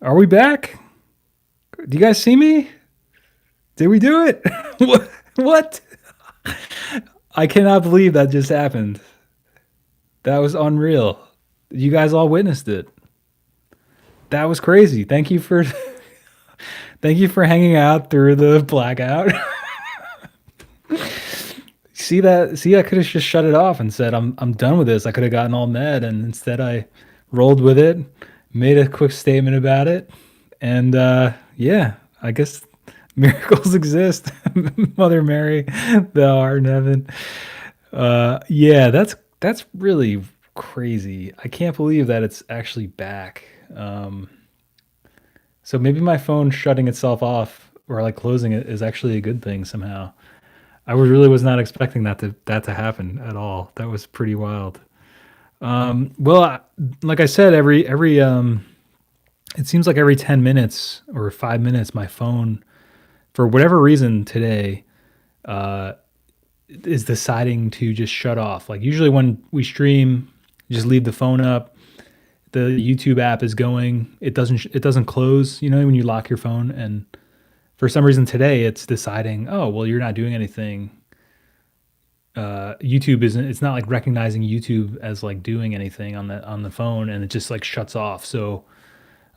Are we back? Do you guys see me? Did we do it? What? I cannot believe that just happened. That was unreal. You guys all witnessed it. That was crazy. Thank you for hanging out through the blackout. See that? See, I could have just shut it off and said, I'm done with this. I could have gotten all mad, and instead I rolled with it, made a quick statement about it, and yeah, I guess miracles exist. Mother Mary, thou art in heaven. Yeah, that's really crazy. I can't believe that it's actually back. So maybe my phone shutting itself off or like closing it is actually a good thing somehow. I really was not expecting that to happen at all. That was pretty wild. Like I said, it seems like every 10 minutes or 5 minutes, my phone, for whatever reason today, is deciding to just shut off. Like usually when we stream, just leave the phone up. The YouTube app is going. It doesn't close. When you lock your phone, and for some reason today it's deciding, oh well, you're not doing anything. YouTube isn't. It's not like recognizing YouTube as like doing anything on the phone, and it just like shuts off. So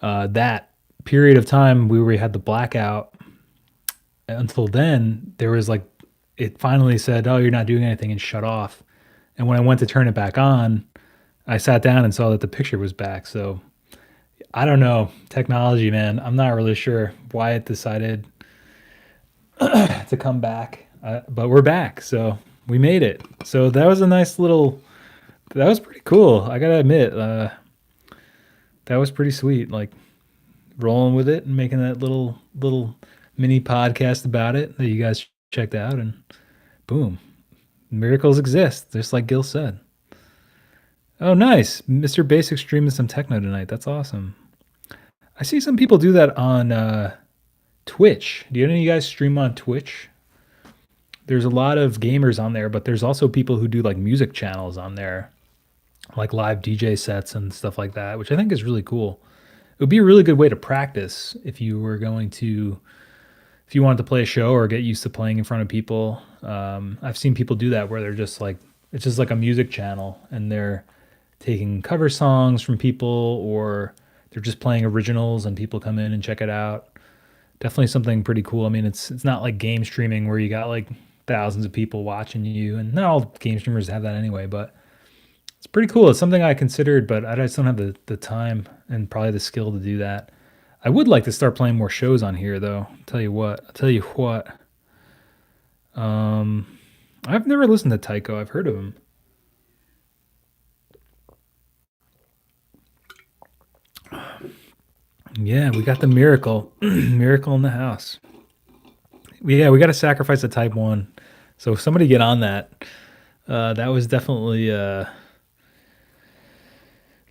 that period of time where we had the blackout, until then there was like it finally said, "Oh, you're not doing anything," and shut off. And when I went to turn it back on, I sat down and saw that the picture was back. So I don't know. Technology, man. I'm not really sure why it decided to come back, but we're back. So we made it. So that was a nice little. That was pretty cool. I gotta admit, that was pretty sweet. Like rolling with it and making that little mini podcast about it that you guys checked out, and boom, miracles exist, just like Gil said. Oh, nice, Mr. Basic streaming some techno tonight. That's awesome. I see some people do that on Twitch. Do any of you guys stream on Twitch? There's a lot of gamers on there, but there's also people who do like music channels on there, like live DJ sets and stuff like that, which I think is really cool. It would be a really good way to practice if you were going to, if you wanted to play a show or get used to playing in front of people. I've seen people do that where they're just like, it's just like a music channel and they're taking cover songs from people, or they're just playing originals and people come in and check it out. Definitely something pretty cool. I mean, it's not like game streaming where you got like thousands of people watching you, and not all game streamers have that anyway, but it's pretty cool. It's something I considered, but I just don't have the time and probably the skill to do that. I would like to start playing more shows on here, though. I'll tell you what. I've never listened to Taiko. I've heard of him. Yeah, we got the miracle, miracle in the house. Yeah, we got to sacrifice a type 1. So if somebody get on that. That was definitely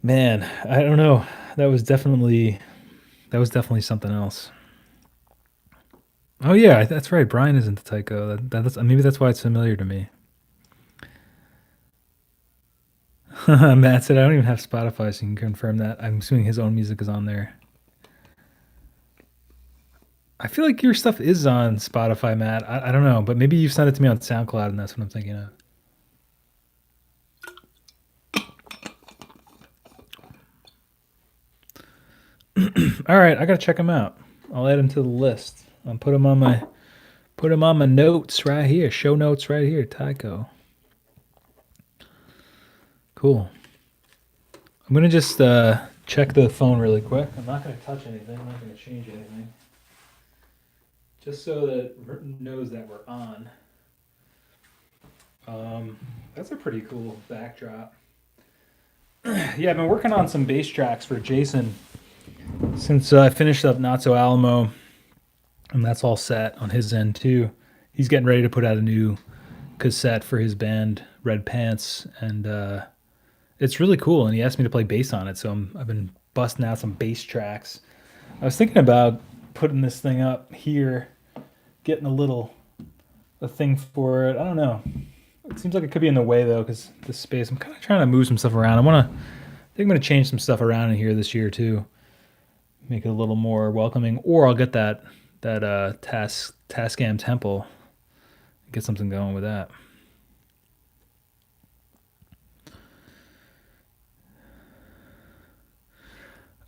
man, I don't know. That was definitely something else. Oh yeah, that's right. Brian is into Taiko. That's maybe that's why it's familiar to me. Matt said I don't even have Spotify, so you can confirm that. I'm assuming his own music is on there. I feel like your stuff is on Spotify, Matt. I don't know, but maybe you sent it to me on SoundCloud, and that's what I'm thinking of. All right, I gotta check them out. I'll add them to the list. I'll put them on my notes right here. Show notes right here. Taiko. Cool. I'm gonna just check the phone really quick. I'm not gonna touch anything. I'm not gonna change anything. Just so that it knows that we're on. That's a pretty cool backdrop. Yeah, I've been working on some bass tracks for Jason since I finished up Not So Alamo, and that's all set on his end too. He's getting ready to put out a new cassette for his band Red Pants, and it's really cool. And he asked me to play bass on it, so I've been busting out some bass tracks. I was thinking about putting this thing up here, getting a thing for it. I don't know. It seems like it could be in the way though, because this space. I'm kind of trying to move some stuff around. I think I'm gonna change some stuff around in here this year too, make it a little more welcoming. Or I'll get that Tascam temple, get something going with that.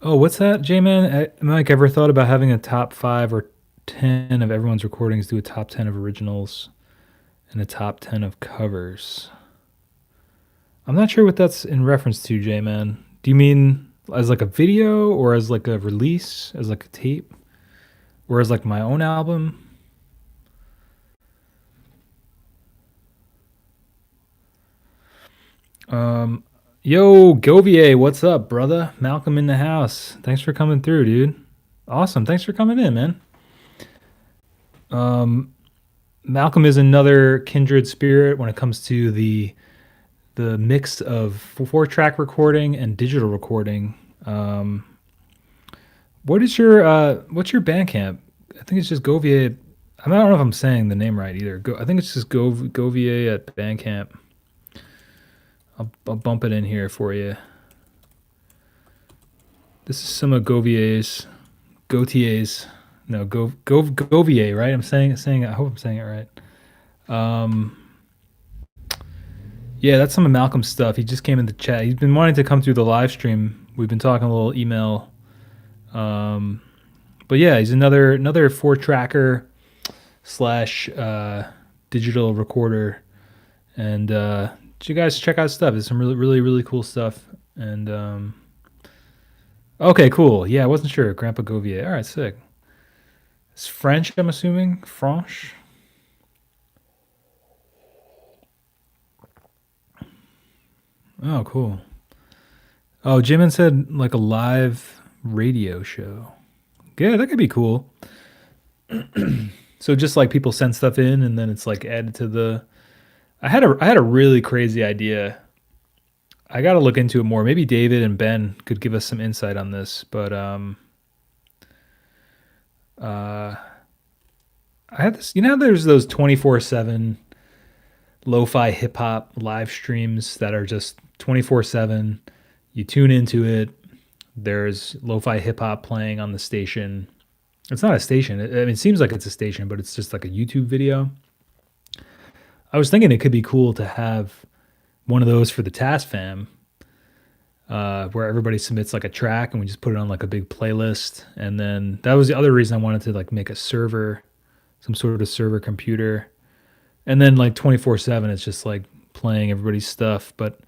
Oh, what's that, J-Man? Mike, ever thought about having a top 5 or 10 of everyone's recordings, do a top 10 of originals and a top 10 of covers? I'm not sure what that's in reference to, J-Man. Do you mean as like a video, or as like a release, as like a tape, or as like my own album? Yo, Govier, what's up, brother? Malcolm in the house. Thanks for coming through, dude. Awesome. Thanks for coming in, man. Malcolm is another kindred spirit when it comes to the mix of 4-track recording and digital recording. What's your Bandcamp? I think it's just Govier. I don't know if I'm saying the name right either. I think it's just Govier at Bandcamp. I'll bump it in here for you. This is some of Gautier's. No, Govier, right? I'm saying it. I hope I'm saying it right. Yeah, that's some of Malcolm's stuff. He just came in the chat. He's been wanting to come through the live stream. We've been talking a little email. But yeah, he's another 4-tracker / digital recorder, and you guys check out stuff. There's some really really really cool stuff. And okay, cool. Yeah, I wasn't sure. Grandpa Govier. All right, sick. It's French, I'm assuming. French. Oh, cool. Oh, Jimin said like a live radio show. Yeah, that could be cool. So just like people send stuff in, and then it's like added to the. I had a really crazy idea. I got to look into it more. Maybe David and Ben could give us some insight on this. But uh, I had this. You know, there's those 24/7 lo-fi hip hop live streams that are just 24/7. You tune into it. There's lo-fi hip hop playing on the station. It's not a station. I mean, it seems like it's a station, but it's just like a YouTube video. I was thinking it could be cool to have one of those for the Task Fam, where everybody submits like a track and we just put it on like a big playlist. And then that was the other reason I wanted to like make a server, some sort of server computer. And then like 24/7, it's just like playing everybody's stuff. But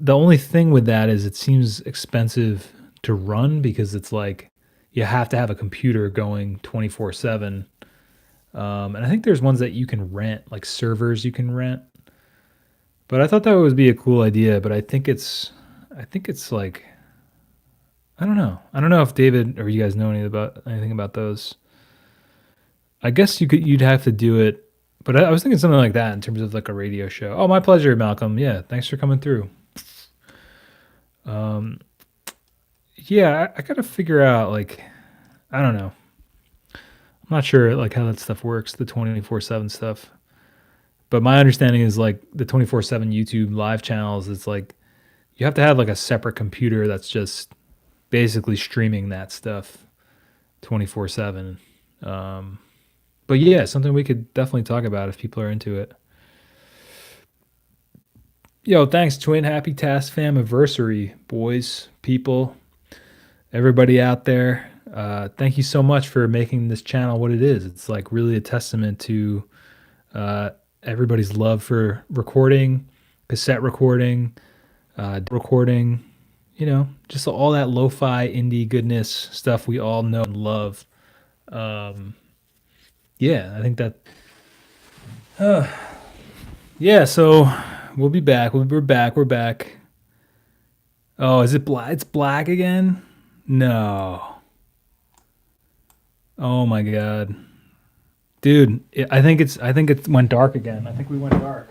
the only thing with that is it seems expensive to run because it's like you have to have a computer going 24/7. And I think there's ones that you can rent, like servers you can rent. But I thought that would be a cool idea. But I think it's like, I don't know. I don't know if David or you guys know anything about those. I guess you'd have to do it. But I was thinking something like that in terms of like a radio show. Oh, my pleasure, Malcolm. Yeah, thanks for coming through. Yeah, I gotta figure out like, I don't know. I'm not sure like how that stuff works, the 24/7 stuff. But my understanding is like the 24/7 YouTube live channels, it's like you have to have like a separate computer that's just basically streaming that stuff 24/7. But yeah, something we could definitely talk about if people are into it. Yo, thanks, Twin. Happy Tascfamiversary, boys, people, everybody out there. Thank you so much for making this channel what it is. It's like really a testament to everybody's love for recording, cassette recording, recording, just all that lo-fi indie goodness stuff we all know and love. Yeah, I think that. Yeah, so we'll be back. We're back. We're back. Oh, is it black? It's black again? No. Oh my god, dude! I think it went dark again. I think we went dark.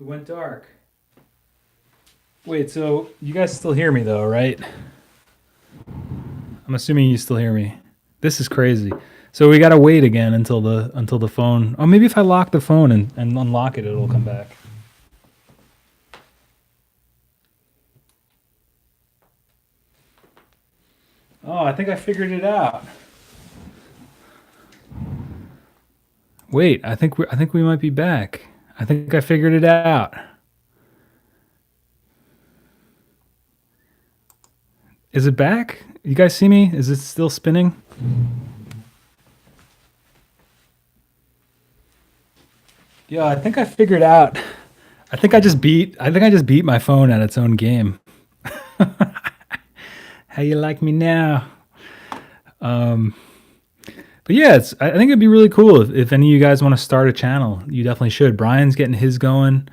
We went dark. Wait, so you guys still hear me though, right? I'm assuming you still hear me. This is crazy. So we gotta wait again until the phone. Oh, maybe if I lock the phone and unlock it, it'll come back. Oh, I think I figured it out. Wait, I think we might be back. I think I figured it out. Is it back? You guys see me? Is it still spinning? Yeah, I think I figured out. I think I just beat my phone at its own game. How you like me now? But yeah, I think it'd be really cool if any of you guys want to start a channel. You definitely should. Brian's getting his going.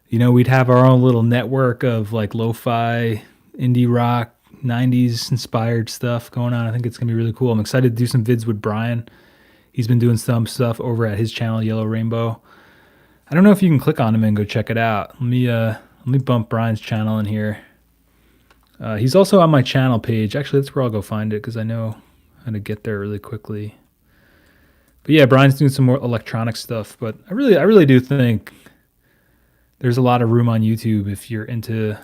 We'd have our own little network of like lo-fi, indie rock, 90s inspired stuff going on. I think it's going to be really cool. I'm excited to do some vids with Brian. He's been doing some stuff over at his channel, Yellow Rainbow. I don't know if you can click on him and go check it out. Let me bump Brian's channel in here. He's also on my channel page. Actually, that's where I'll go find it because I know how to get there really quickly. But yeah, Brian's doing some more electronic stuff. But I really do think there's a lot of room on YouTube if you're into.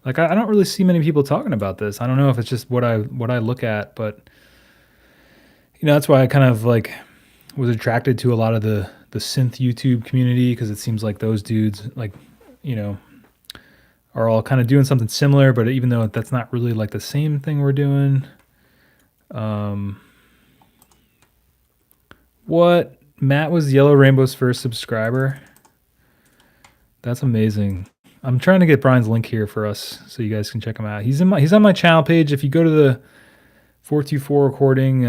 Like I don't really see many people talking about this. I don't know if it's just what I look at, but that's why I kind of like was attracted to a lot of the synth YouTube community because it seems like those dudes like are all kind of doing something similar, but even though that's not really like the same thing we're doing. What? Matt was Yellow Rainbow's first subscriber. That's amazing. I'm trying to get Brian's link here for us so you guys can check him out. He's on my channel page. If you go to the 424 recording,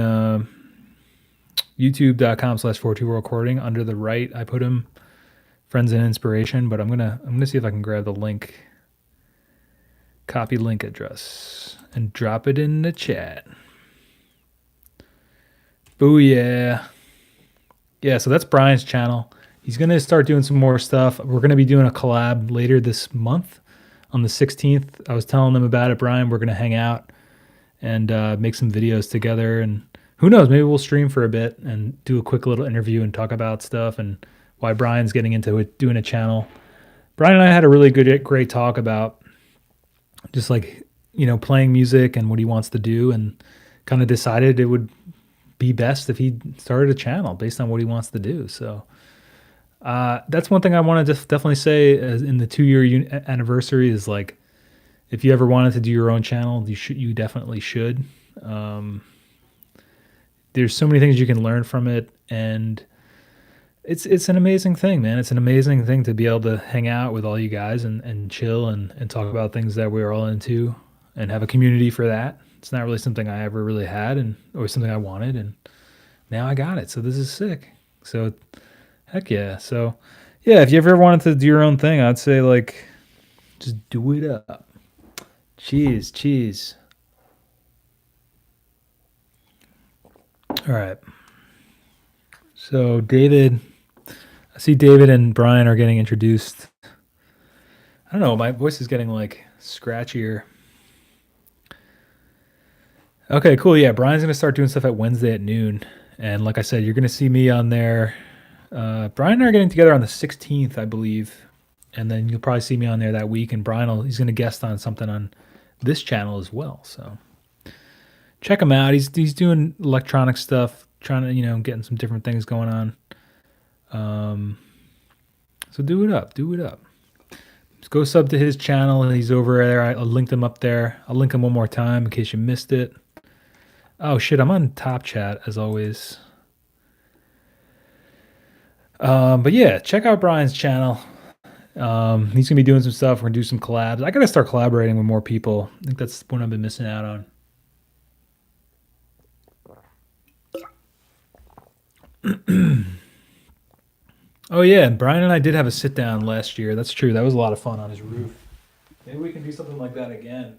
youtube.com/424 recording, under the right, I put him friends and inspiration, but I'm gonna see if I can grab the link, copy link address, and drop it in the chat. Booyah. Yeah, so that's Brian's channel. He's going to start doing some more stuff. We're going to be doing a collab later this month on the 16th. I was telling them about it, Brian. We're going to hang out and make some videos together. And who knows, maybe we'll stream for a bit and do a quick little interview and talk about stuff and why Brian's getting into it, doing a channel. Brian and I had a really great talk about just like, playing music and what he wants to do, and kind of decided it would be best if he started a channel based on what he wants to do. So that's one thing I want to just definitely say in the 2-year anniversary is, like, if you ever wanted to do your own channel, you definitely should. There's so many things you can learn from it, and it's an amazing thing, man. It's an amazing thing to be able to hang out with all you guys and chill and talk about things that we're all into and have a community for that. It's not really something I ever really had or something I wanted, and now I got it. So this is sick. So heck yeah. So yeah, if you ever wanted to do your own thing, I'd say, like, just do it up. Cheese. All right. So I see David and Brian are getting introduced. I don't know, my voice is getting, like, scratchier. Okay, cool. Yeah, Brian's going to start doing stuff at Wednesday at noon. And like I said, you're going to see me on there. Brian and I are getting together on the 16th, I believe. And then you'll probably see me on there that week. And he's going to guest on something on this channel as well. So check him out. He's doing electronic stuff, trying to, getting some different things going on. So do it up. Just go sub to his channel. He's over there. I linked him up there. I'll link him one more time in case you missed it. Oh shit, I'm on Top Chat as always. But yeah, check out Brian's channel. He's gonna be doing some stuff. We're gonna do some collabs. I gotta start collaborating with more people. I think that's what I've been missing out on. Oh yeah, and Brian and I did have a sit down last year. That's true. That was a lot of fun on his roof. Maybe we can do something like that again.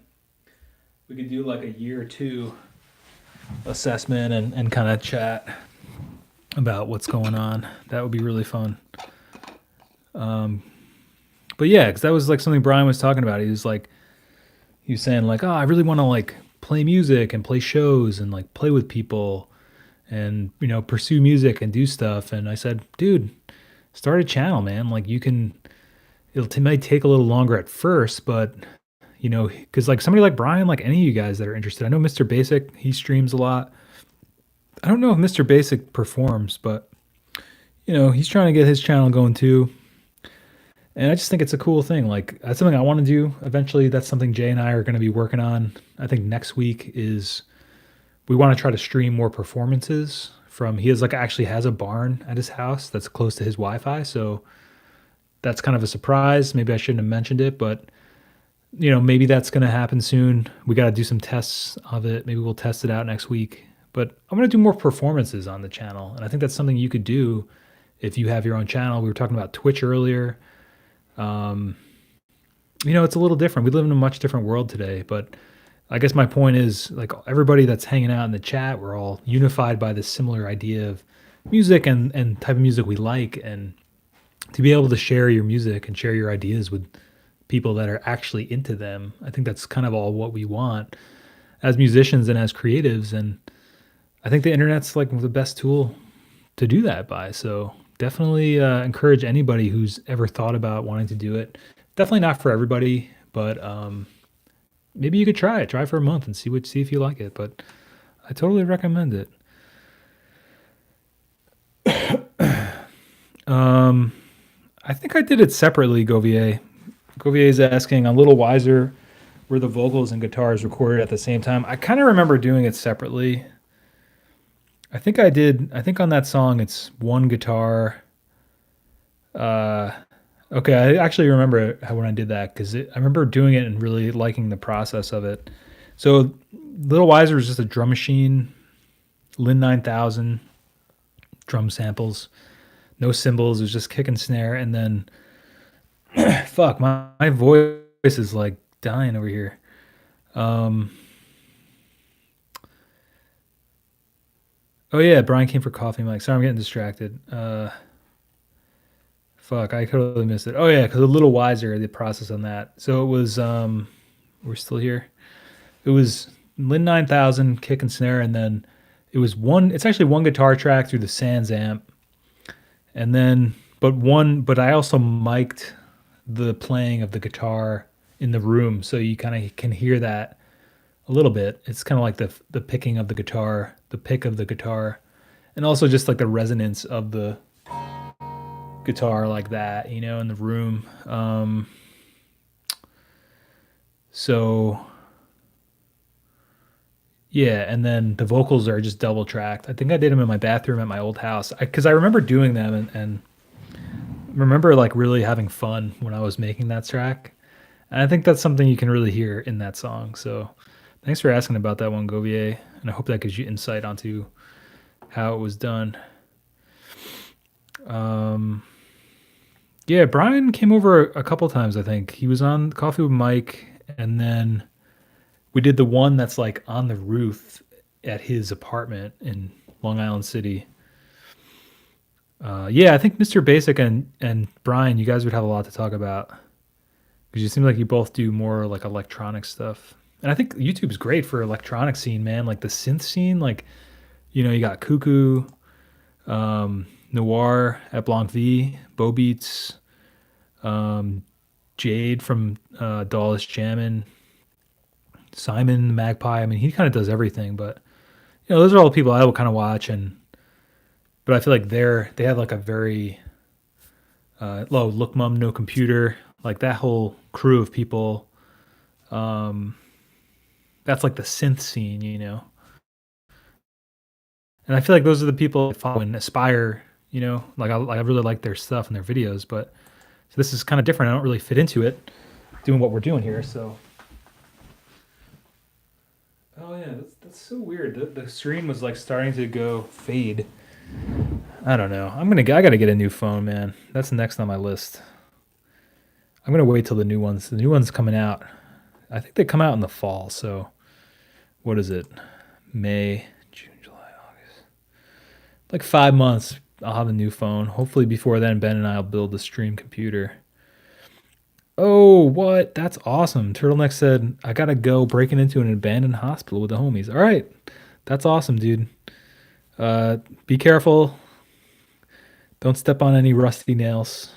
We could do like a year or two assessment and kind of chat about what's going on. That would be really fun. But yeah, because that was like something Brian was talking about. He was saying, like, oh, I really want to, like, play music and play shows and, like, play with people and, pursue music and do stuff. And I said, dude, start a channel, man. Like, it might take a little longer at first, but because, like, somebody like Brian, like any of you guys that are interested, I know Mr. Basic, he streams a lot. I don't know if Mr. Basic performs, but he's trying to get his channel going too. And I just think it's a cool thing. Like, that's something I want to do eventually. That's something Jay and I are going to be working on. I think next week is we want to try to stream more performances from, actually has a barn at his house that's close to his Wi-Fi. So that's kind of a surprise. Maybe I shouldn't have mentioned it, but maybe that's going to happen soon. We got to do some tests of it. Maybe we'll test it out next week. But I'm going to do more performances on the channel. And I think that's something you could do if you have your own channel. We were talking about Twitch earlier. It's a little different. We live in a much different world today. But I guess my point is, like, everybody that's hanging out in the chat, we're all unified by this similar idea of music and type of music we like. And to be able to share your music and share your ideas with people that are actually into them, I think that's kind of all what we want as musicians and as creatives. And I think the internet's, like, the best tool to do that by. So definitely encourage anybody who's ever thought about wanting to do it. Definitely not for everybody, but maybe you could try it. Try for a month and see if you like it. But I totally recommend it. I think I did it separately, Govier. Govier's asking, I'm a little wiser, were the vocals and guitars recorded at the same time? I kind of remember doing it separately. I think I did. I think on that song, it's one guitar. Uh, okay, I actually remember how when I did that because I remember doing it and really liking the process of it. So, Little Wiser is just a drum machine, Lin 9000 drum samples, no cymbals. It was just kick and snare, and then fuck, my voice is like dying over here. Um, oh yeah, Brian came for coffee, Mike. Sorry, I'm getting distracted. Fuck, I totally missed it. Oh yeah, because a little wiser the process on that. So it was we're still here. It was Lin 9000 kick and snare, and then it was one. It's actually one guitar track through the Sans amp, and then but I also mic'd the playing of the guitar in the room, so you kind of can hear that a little bit. It's kind of like the picking of the guitar, the pick of the guitar, and also just like the resonance of the guitar like that, in the room. So yeah, and then the vocals are just double tracked. I think I did them in my bathroom at my old house because I remember doing them and remember like really having fun when I was making that track. And I think that's something you can really hear in that song. So thanks for asking about that one, Govier, and I hope that gives you insight onto how it was done. Um, Yeah, Brian came over a couple times, I think. He was on Coffee with Mike, and then we did the one that's like on the roof at his apartment in Long Island City. Yeah, I think Mr. Basic and Brian, you guys would have a lot to talk about because you seem like you both do more like electronic stuff. And I think YouTube's great for electronic scene, man. Like the synth scene, like you got Cuckoo, Noir at Blanc V, Bo Beats, um, Jade from Dawless Jammin', Simon the Magpie. I mean, he kind of does everything, but those are all the people I will kind of watch, and but I feel like they have like a very look mum no computer like that whole crew of people. Um, that's like the synth scene. And I feel like those are the people I follow and aspire. Like I really like their stuff and their videos, but so this is kind of different. I don't really fit into it, doing what we're doing here. So oh yeah, that's so weird. The stream was like starting to go fade. I don't know. I gotta get a new phone, man. That's next on my list. I'm gonna wait till the new ones. The new one's coming out. I think they come out in the fall. So what is it? May, June, July, August. Like 5 months. I'll have a new phone. Hopefully before then, Ben and I'll build the stream computer. Oh, what? That's awesome. Turtleneck said, I gotta go breaking into an abandoned hospital with the homies. All right. That's awesome, dude. Be careful. Don't step on any rusty nails.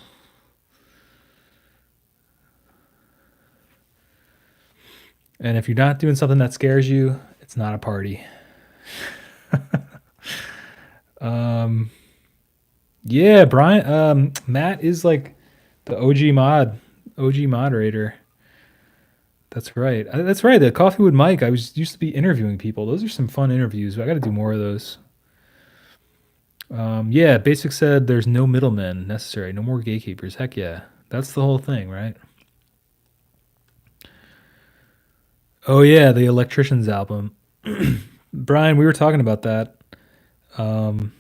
And if you're not doing something that scares you, it's not a party. um, yeah, Brian. Matt is like the OG moderator. That's right. That's right. The Coffee with Mike. I was used to be interviewing people. Those are some fun interviews. I got to do more of those. Yeah, Basic said there's no middlemen necessary, no more gatekeepers. Heck yeah, that's the whole thing, right? Oh yeah, the Electricians album. Brian, we were talking about that. Um,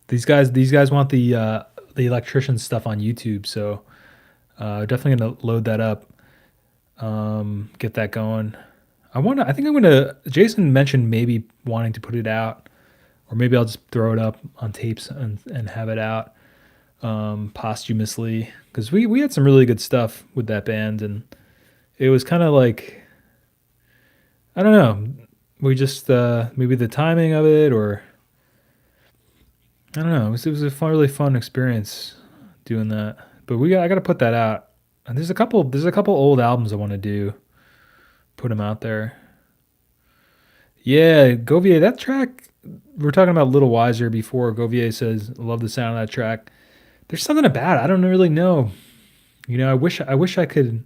these guys want the electrician stuff on YouTube, so definitely gonna load that up. Get that going. I think I'm gonna. Jason mentioned maybe wanting to put it out, or maybe I'll just throw it up on tapes and have it out posthumously because we had some really good stuff with that band, and it was kind of like I don't know. We just maybe the timing of it, or I don't know. It was a really fun experience doing that. But I got to put that out. And there's a couple old albums I want to do. Put them out there. Yeah, Govier, that track. We were talking about Little Wiser before. Govier says, "Love the sound of that track." There's something about it. I don't really know. I wish I could.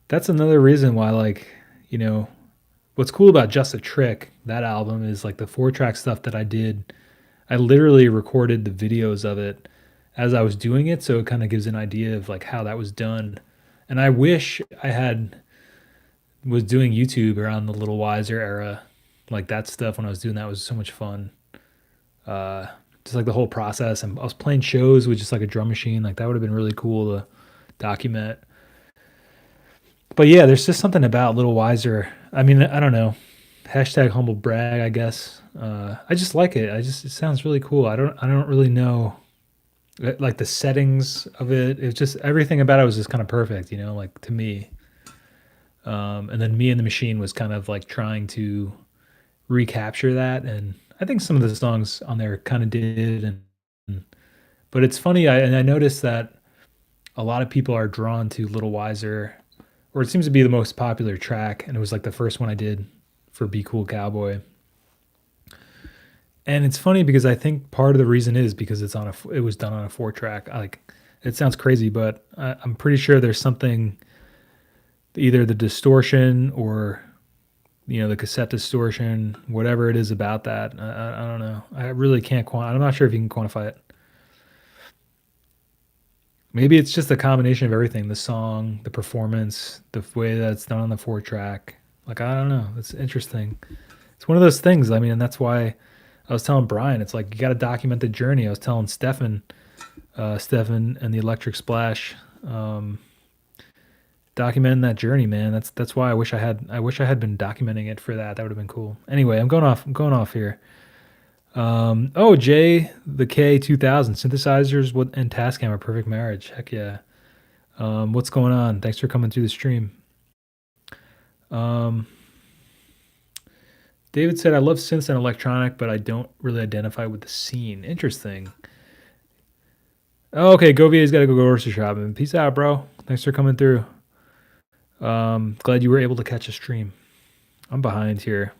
That's another reason why, like, you know, what's cool about Just a Trick, that album, is like the 4-track stuff that I did. I literally recorded the videos of it as I was doing it, so it kind of gives an idea of like how that was done. And I wish I had was doing YouTube around the Little Wiser era. Like that stuff when I was doing that was so much fun. Uh, just like the whole process, and I was playing shows with just like a drum machine. Like that would have been really cool to document. But yeah, there's just something about Little Wiser. I mean, I don't know. Hashtag humble brag, I guess. I just like it. It sounds really cool. I don't really know like the settings of it. It's just everything about it was just kind of perfect, like to me. And then Me and the Machine was kind of like trying to recapture that, and I think some of the songs on there kind of did. But it's funny, I noticed that a lot of people are drawn to Little Wiser, or it seems to be the most popular track, and it was like the first one I did for Be Cool Cowboy. And it's funny because I think part of the reason is because it was done on a 4-track. Like it sounds crazy, but I'm pretty sure there's something, either the distortion or the cassette distortion, whatever it is about that. I don't know. I really can't I'm not sure if you can quantify it. Maybe it's just a combination of everything: the song, the performance, the way that it's done on the 4-track. Like I don't know. It's interesting. It's one of those things. I mean, and that's why I was telling Brian, it's like you got to document the journey. I was telling Stefan and the Electric Splash, documenting that journey, man. That's why I wish I had been documenting it for that. That would have been cool. Anyway, I'm going off here. Oh, Jay, the K2000 synthesizers and Tascam are perfect marriage. Heck yeah. What's going on? Thanks for coming through the stream. David said, I love synths and electronic, but I don't really identify with the scene. Interesting. Oh, okay, Govier's got to go grocery shopping. Peace out, bro. Thanks for coming through. Glad you were able to catch a stream. I'm behind here.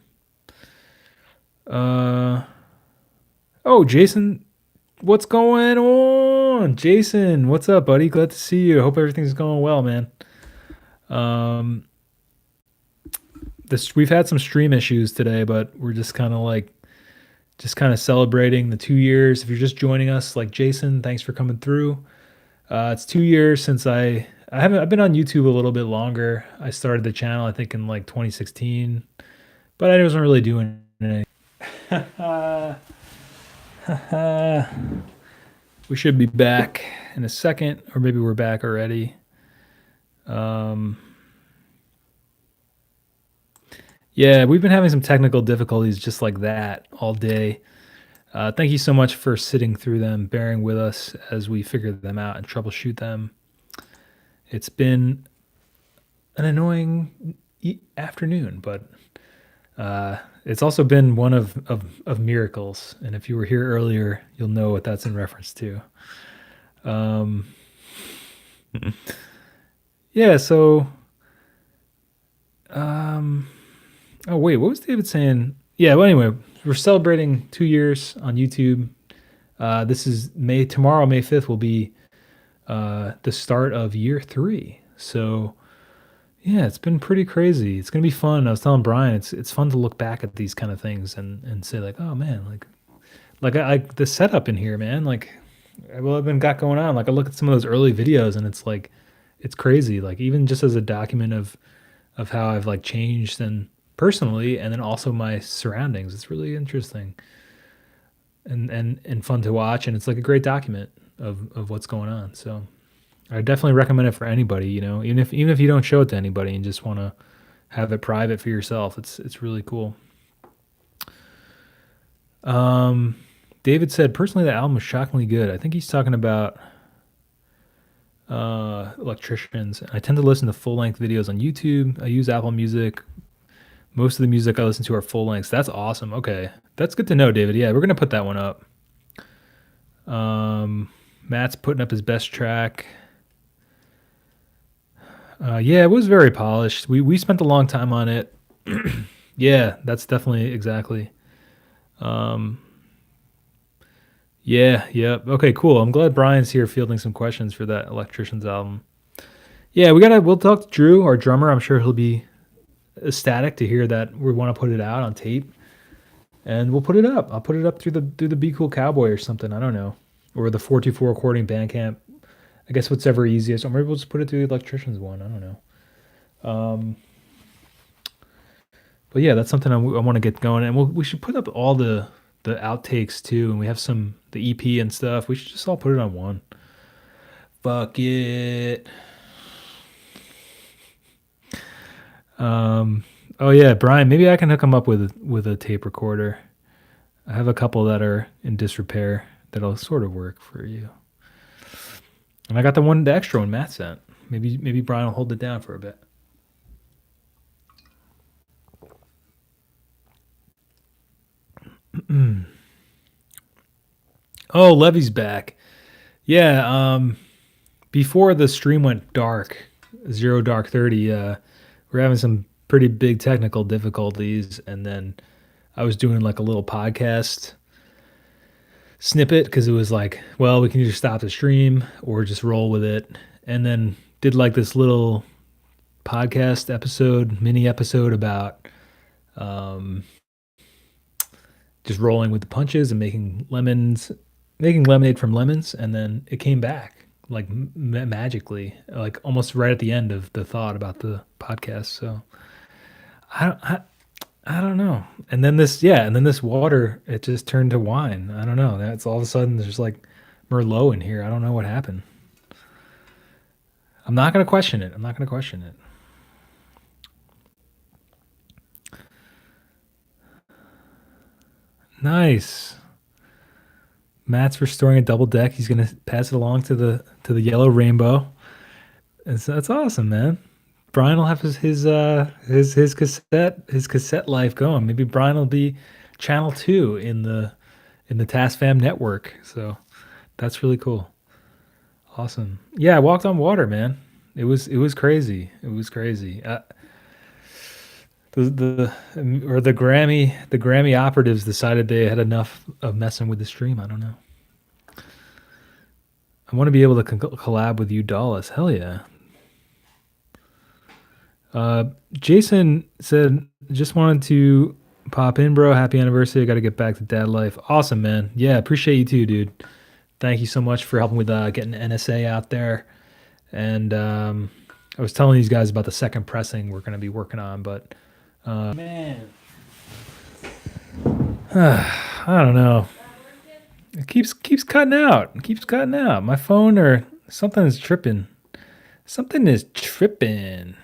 Oh, Jason, what's going on? Jason, what's up, buddy? Glad to see you. I hope everything's going well, man. We've had some stream issues today, but we're just kind of celebrating the 2 years. If you're just joining us, like Jason, thanks for coming through. It's 2 years since I've been on YouTube a little bit longer. I started the channel, I think, in like 2016, but I wasn't really doing anything. We should be back in a second, or maybe we're back already. Yeah, we've been having some technical difficulties just like that all day. Thank you so much for sitting through them, bearing with us as we figure them out and troubleshoot them. It's been an annoying afternoon, but it's also been one of miracles. And if you were here earlier, you'll know what that's in reference to. Yeah, so oh wait, what was David saying? Yeah, well anyway, we're celebrating 2 years on YouTube. This is tomorrow, May 5th will be the start of year 3. So yeah, it's been pretty crazy. It's gonna be fun. I was telling Brian, it's fun to look back at these kind of things and say like, oh man, like I the setup in here, man, like what I've been got going on. Like I look at some of those early videos and it's like it's crazy. Like even just as a document of how I've like changed and personally, and then also my surroundings. It's really interesting and fun to watch, and it's like a great document of what's going on. So I definitely recommend it for anybody, even if you don't show it to anybody and just want to have it private for yourself. It's really cool. David said, personally, the album was shockingly good. I think he's talking about electricians. I tend to listen to full-length videos on YouTube. I use Apple Music. Most of the music I listen to are full lengths. That's awesome. Okay. That's good to know, David. Yeah, we're going to put that one up. Matt's putting up his best track. Yeah, it was very polished. We spent a long time on it. Yeah, that's definitely exactly. Yeah. Okay, cool. I'm glad Brian's here fielding some questions for that Electricians album. Yeah, we'll talk to Drew, our drummer. I'm sure he'll be ecstatic to hear that we want to put it out on tape, and we'll put it up. I'll put it up through the Be Cool Cowboy or something. I don't know, or the 424 Recording Bandcamp. I guess whatever easiest, or maybe we'll just put it through the electrician's one. I don't know. But yeah, that's something I want to get going, and we should put up all the outtakes too, and we have some the EP and stuff. We should just all put it on one. Fuck it. Oh yeah, Brian. Maybe I can hook him up with a tape recorder. I have a couple that are in disrepair that'll sort of work for you. And I got the extra one Matt sent. Maybe Brian will hold it down for a bit. Oh, Levy's back. Yeah. Before the stream went dark, zero dark 30. We're having some pretty big technical difficulties, and then I was doing like a little podcast snippet because it was like, well, we can either stop the stream or just roll with it, and then did like this little podcast mini episode about just rolling with the punches and making lemonade from lemons, and then it came back like magically, like almost right at the end of the thought about the podcast. So I don't know. And then this water, it just turned to wine. I don't know. That's all of a sudden there's like Merlot in here. I don't know what happened. I'm not gonna question it. Nice. Matt's restoring a double deck. He's gonna pass it along to the yellow rainbow. And so that's awesome, man. Brian will have his cassette life going. Maybe Brian will be channel 2 in the Tascfam network. So that's really cool. Awesome. Yeah, I walked on water, man. It was crazy. It was crazy. The Grammy operatives decided they had enough of messing with the stream. I don't know. I want to be able to collab with you, Dallas. Hell yeah. Jason said, just wanted to pop in, bro. Happy anniversary. I got to get back to dad life. Awesome, man. Yeah, appreciate you too, dude. Thank you so much for helping with getting NSA out there. And I was telling these guys about the second pressing we're going to be working on, but man, I don't know. It keeps cutting out. It keeps cutting out. My phone or something is tripping. Something is tripping.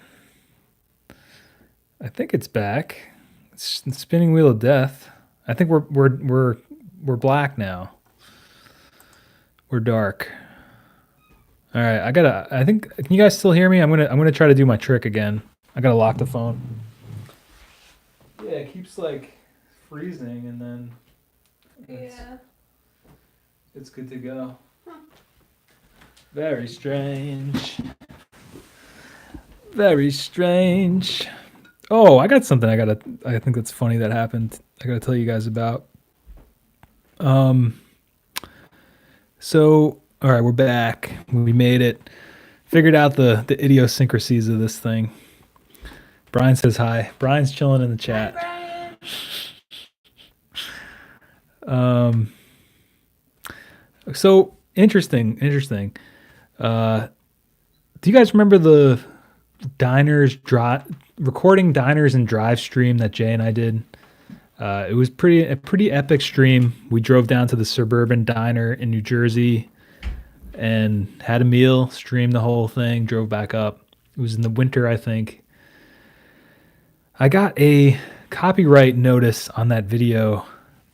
I think it's back. It's the spinning wheel of death. I think we're black now. We're dark. All right, I think, can you guys still hear me? I'm gonna try to do my trick again. I gotta lock the phone. Yeah, it keeps like freezing, and then it's good to go. Huh. Very strange. Very strange. Oh, I got something I think that's funny that happened. I gotta tell you guys about. So, all right, we're back. We made it. Figured out the idiosyncrasies of this thing. Brian says hi. Brian's chilling in the chat. Hi, Brian. So interesting. Do you guys remember the recording diners and drive stream that Jay and I did? It was a pretty epic stream. We drove down to the Suburban Diner in New Jersey and had a meal, streamed the whole thing, drove back up. It was in the winter, I think. I got a copyright notice on that video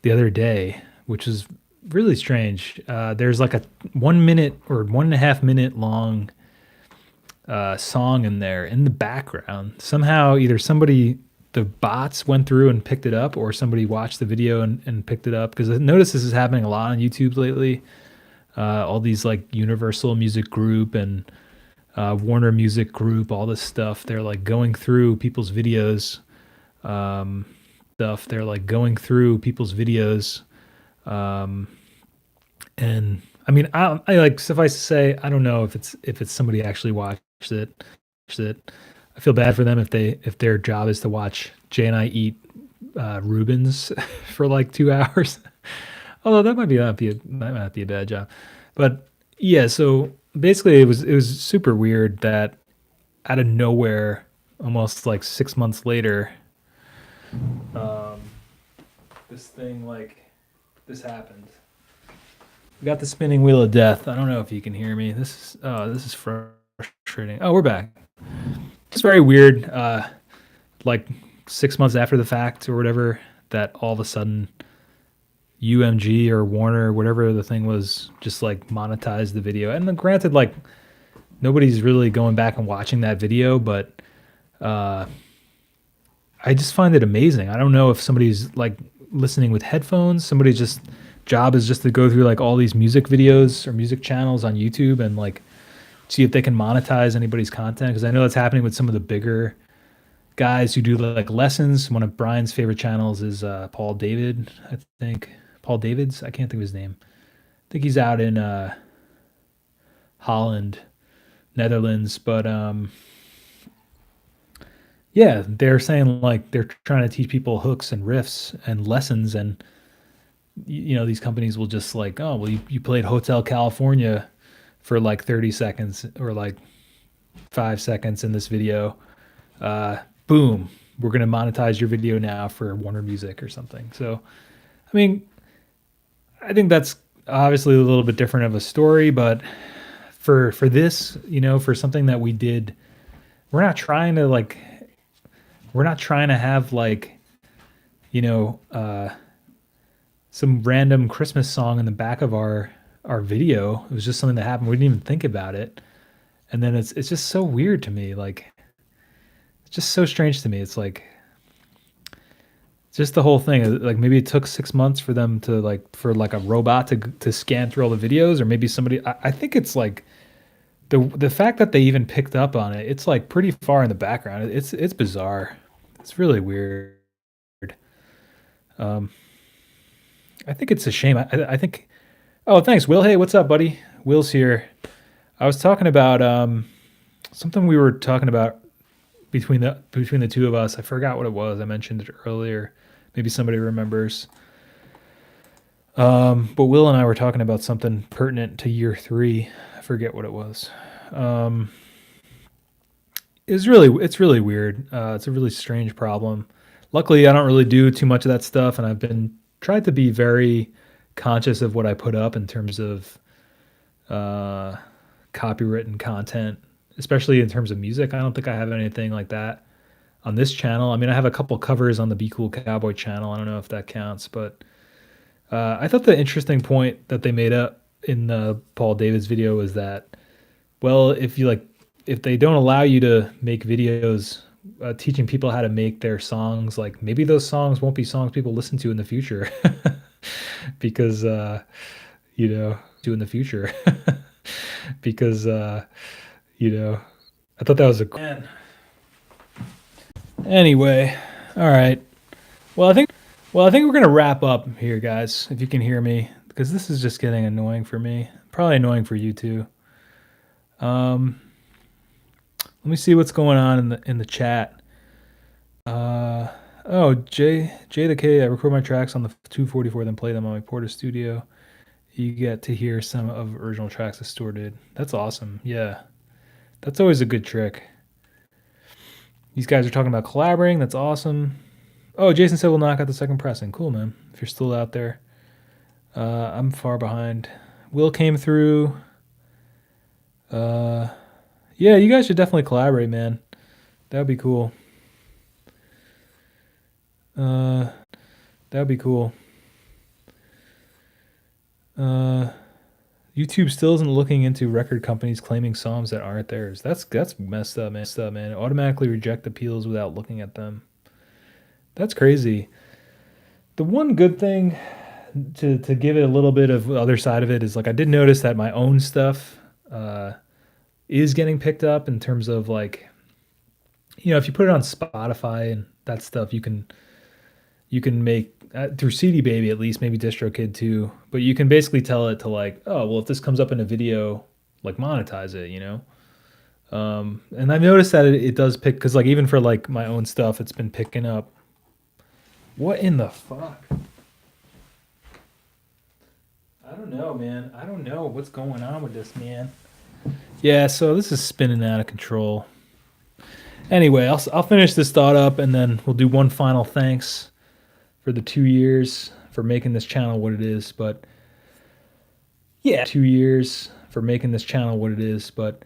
the other day, which is really strange. There's like a 1 minute or 1.5 minute long song in there in the background. Somehow either the bots went through and picked it up, or somebody watched the video and picked it up, because I noticed this is happening a lot on YouTube lately. All these like Universal Music Group and Warner Music Group, all this stuff, they're like going through people's videos. And I mean, I like, suffice to say, I don't know if it's somebody actually watched it. I I feel bad for them if their job is to watch Jay and I eat Rubens for like 2 hours. Although that might not be a bad job, but yeah. So basically, it was super weird that out of nowhere, almost like 6 months later, um, this thing like this happened. We got the spinning wheel of death. I don't know if you can hear me. This is frustrating. Oh, we're back. It's very weird. Like 6 months after the fact or whatever, that all of a sudden UMG or Warner, whatever the thing was, just like monetized the video. And then granted, like nobody's really going back and watching that video, but uh, I just find it amazing. I don't know if somebody's like listening with headphones. Somebody's just job is just to go through like all these music videos or music channels on YouTube and like see if they can monetize anybody's content. Because I know that's happening with some of the bigger guys who do like lessons. One of Brian's favorite channels is Paul David, I think. Paul Davids. I can't think of his name. I think he's out in Holland, Netherlands. But yeah, they're saying like they're trying to teach people hooks and riffs and lessons, and these companies will just like, oh, well, you played Hotel California for like 30 seconds or like 5 seconds in this video. Boom, we're going to monetize your video now for Warner Music or something. So, I mean, I think that's obviously a little bit different of a story, but for this, for something that we did, we're not trying to have like, some random Christmas song in the back of our video. It was just something that happened. We didn't even think about it. And then it's just so weird to me. Like, it's just so strange to me. It's like, just the whole thing. Like maybe it took 6 months for them to for a robot to scan through all the videos, or maybe somebody, I think it's like the fact that they even picked up on it, it's like pretty far in the background. It's bizarre. It's really weird. I think it's a shame. I think. Oh, thanks, Will. Hey, what's up, buddy? Will's here. I was talking about something we were talking about between the two of us. I forgot what it was. I mentioned it earlier. Maybe somebody remembers. But Will and I were talking about something pertinent to year 3. I forget what it was. It's really weird. It's a really strange problem. Luckily, I don't really do too much of that stuff, and I've been tried to be very conscious of what I put up in terms of copywritten content, especially in terms of music. I don't think I have anything like that on this channel. I mean, I have a couple covers on the Be Cool Cowboy channel. I don't know if that counts, but I thought the interesting point that they made up in Paul David's video was that, well, if they don't allow you to make videos teaching people how to make their songs, like maybe those songs won't be songs people listen to in the future because do in the future because I thought that was man. Anyway, all right. Well, I think we're gonna wrap up here, guys. If you can hear me, because this is just getting annoying for me. Probably annoying for you too. Let me see what's going on in the chat. Oh, J the K. I record my tracks on the 244, then play them on my Porta Studio. You get to hear some of original tracks the store did. That's awesome. Yeah, that's always a good trick. These guys are talking about collaborating. That's awesome. Oh, Jason said we'll knock out the second pressing. Cool, man. If you're still out there. I'm far behind. Will came through. Yeah, you guys should definitely collaborate, man. That would be cool. That would be cool. YouTube still isn't looking into record companies claiming songs that aren't theirs. That's messed up, man. Automatically reject appeals without looking at them. That's crazy. The one good thing to give it a little bit of the other side of it is, like, I did notice that my own stuff is getting picked up in terms of, like, if you put it on Spotify and that stuff, you can make through CD Baby, at least, maybe DistroKid too, but you can basically tell it to, like, oh, well, if this comes up in a video, like, monetize it, And I've noticed that it does pick because like even for like my own stuff, it's been picking up. What in the fuck? I don't know, man. I don't know what's going on with this, man. Yeah, so this is spinning out of control. Anyway, I'll finish this thought up and then we'll do one final thanks for the 2 years for making this channel what it is. But yeah, 2 years for making this channel what it is. But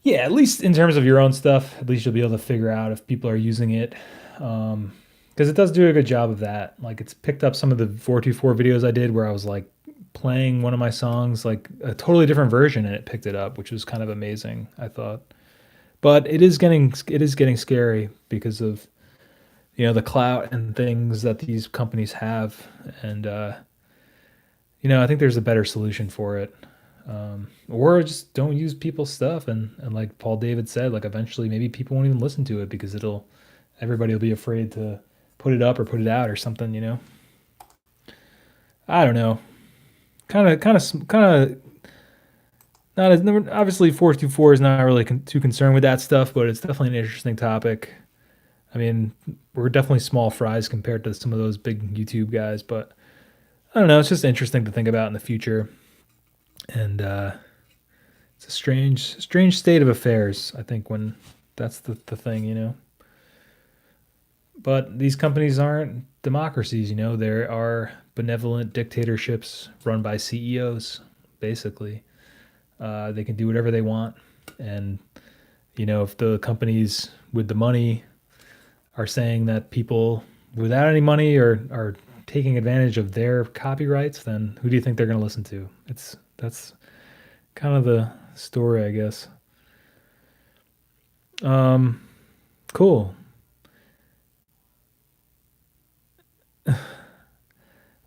yeah, at least in terms of your own stuff, at least you'll be able to figure out if people are using it. Because it does do a good job of that. Like it's picked up some of the 424 videos I did where I was like playing one of my songs, like a totally different version, and it picked it up, which was kind of amazing, I thought. But it is getting scary because of the clout and things that these companies have, and I think there's a better solution for it. Or just don't use people's stuff, and like Paul David said, like eventually maybe people won't even listen to it because everybody will be afraid to put it up or put it out or something. I don't know. Kind of not as obviously 424 is not really too concerned with that stuff, but it's definitely an interesting topic. I mean, we're definitely small fries compared to some of those big YouTube guys, but I don't know. It's just interesting to think about in the future, and it's a strange state of affairs. I think when that's the thing. But these companies aren't democracies. There are benevolent dictatorships run by CEOs, basically. They can do whatever they want, and if the companies with the money are saying that people without any money are taking advantage of their copyrights, then who do you think they're going to listen to? That's kind of the story, I guess. Cool.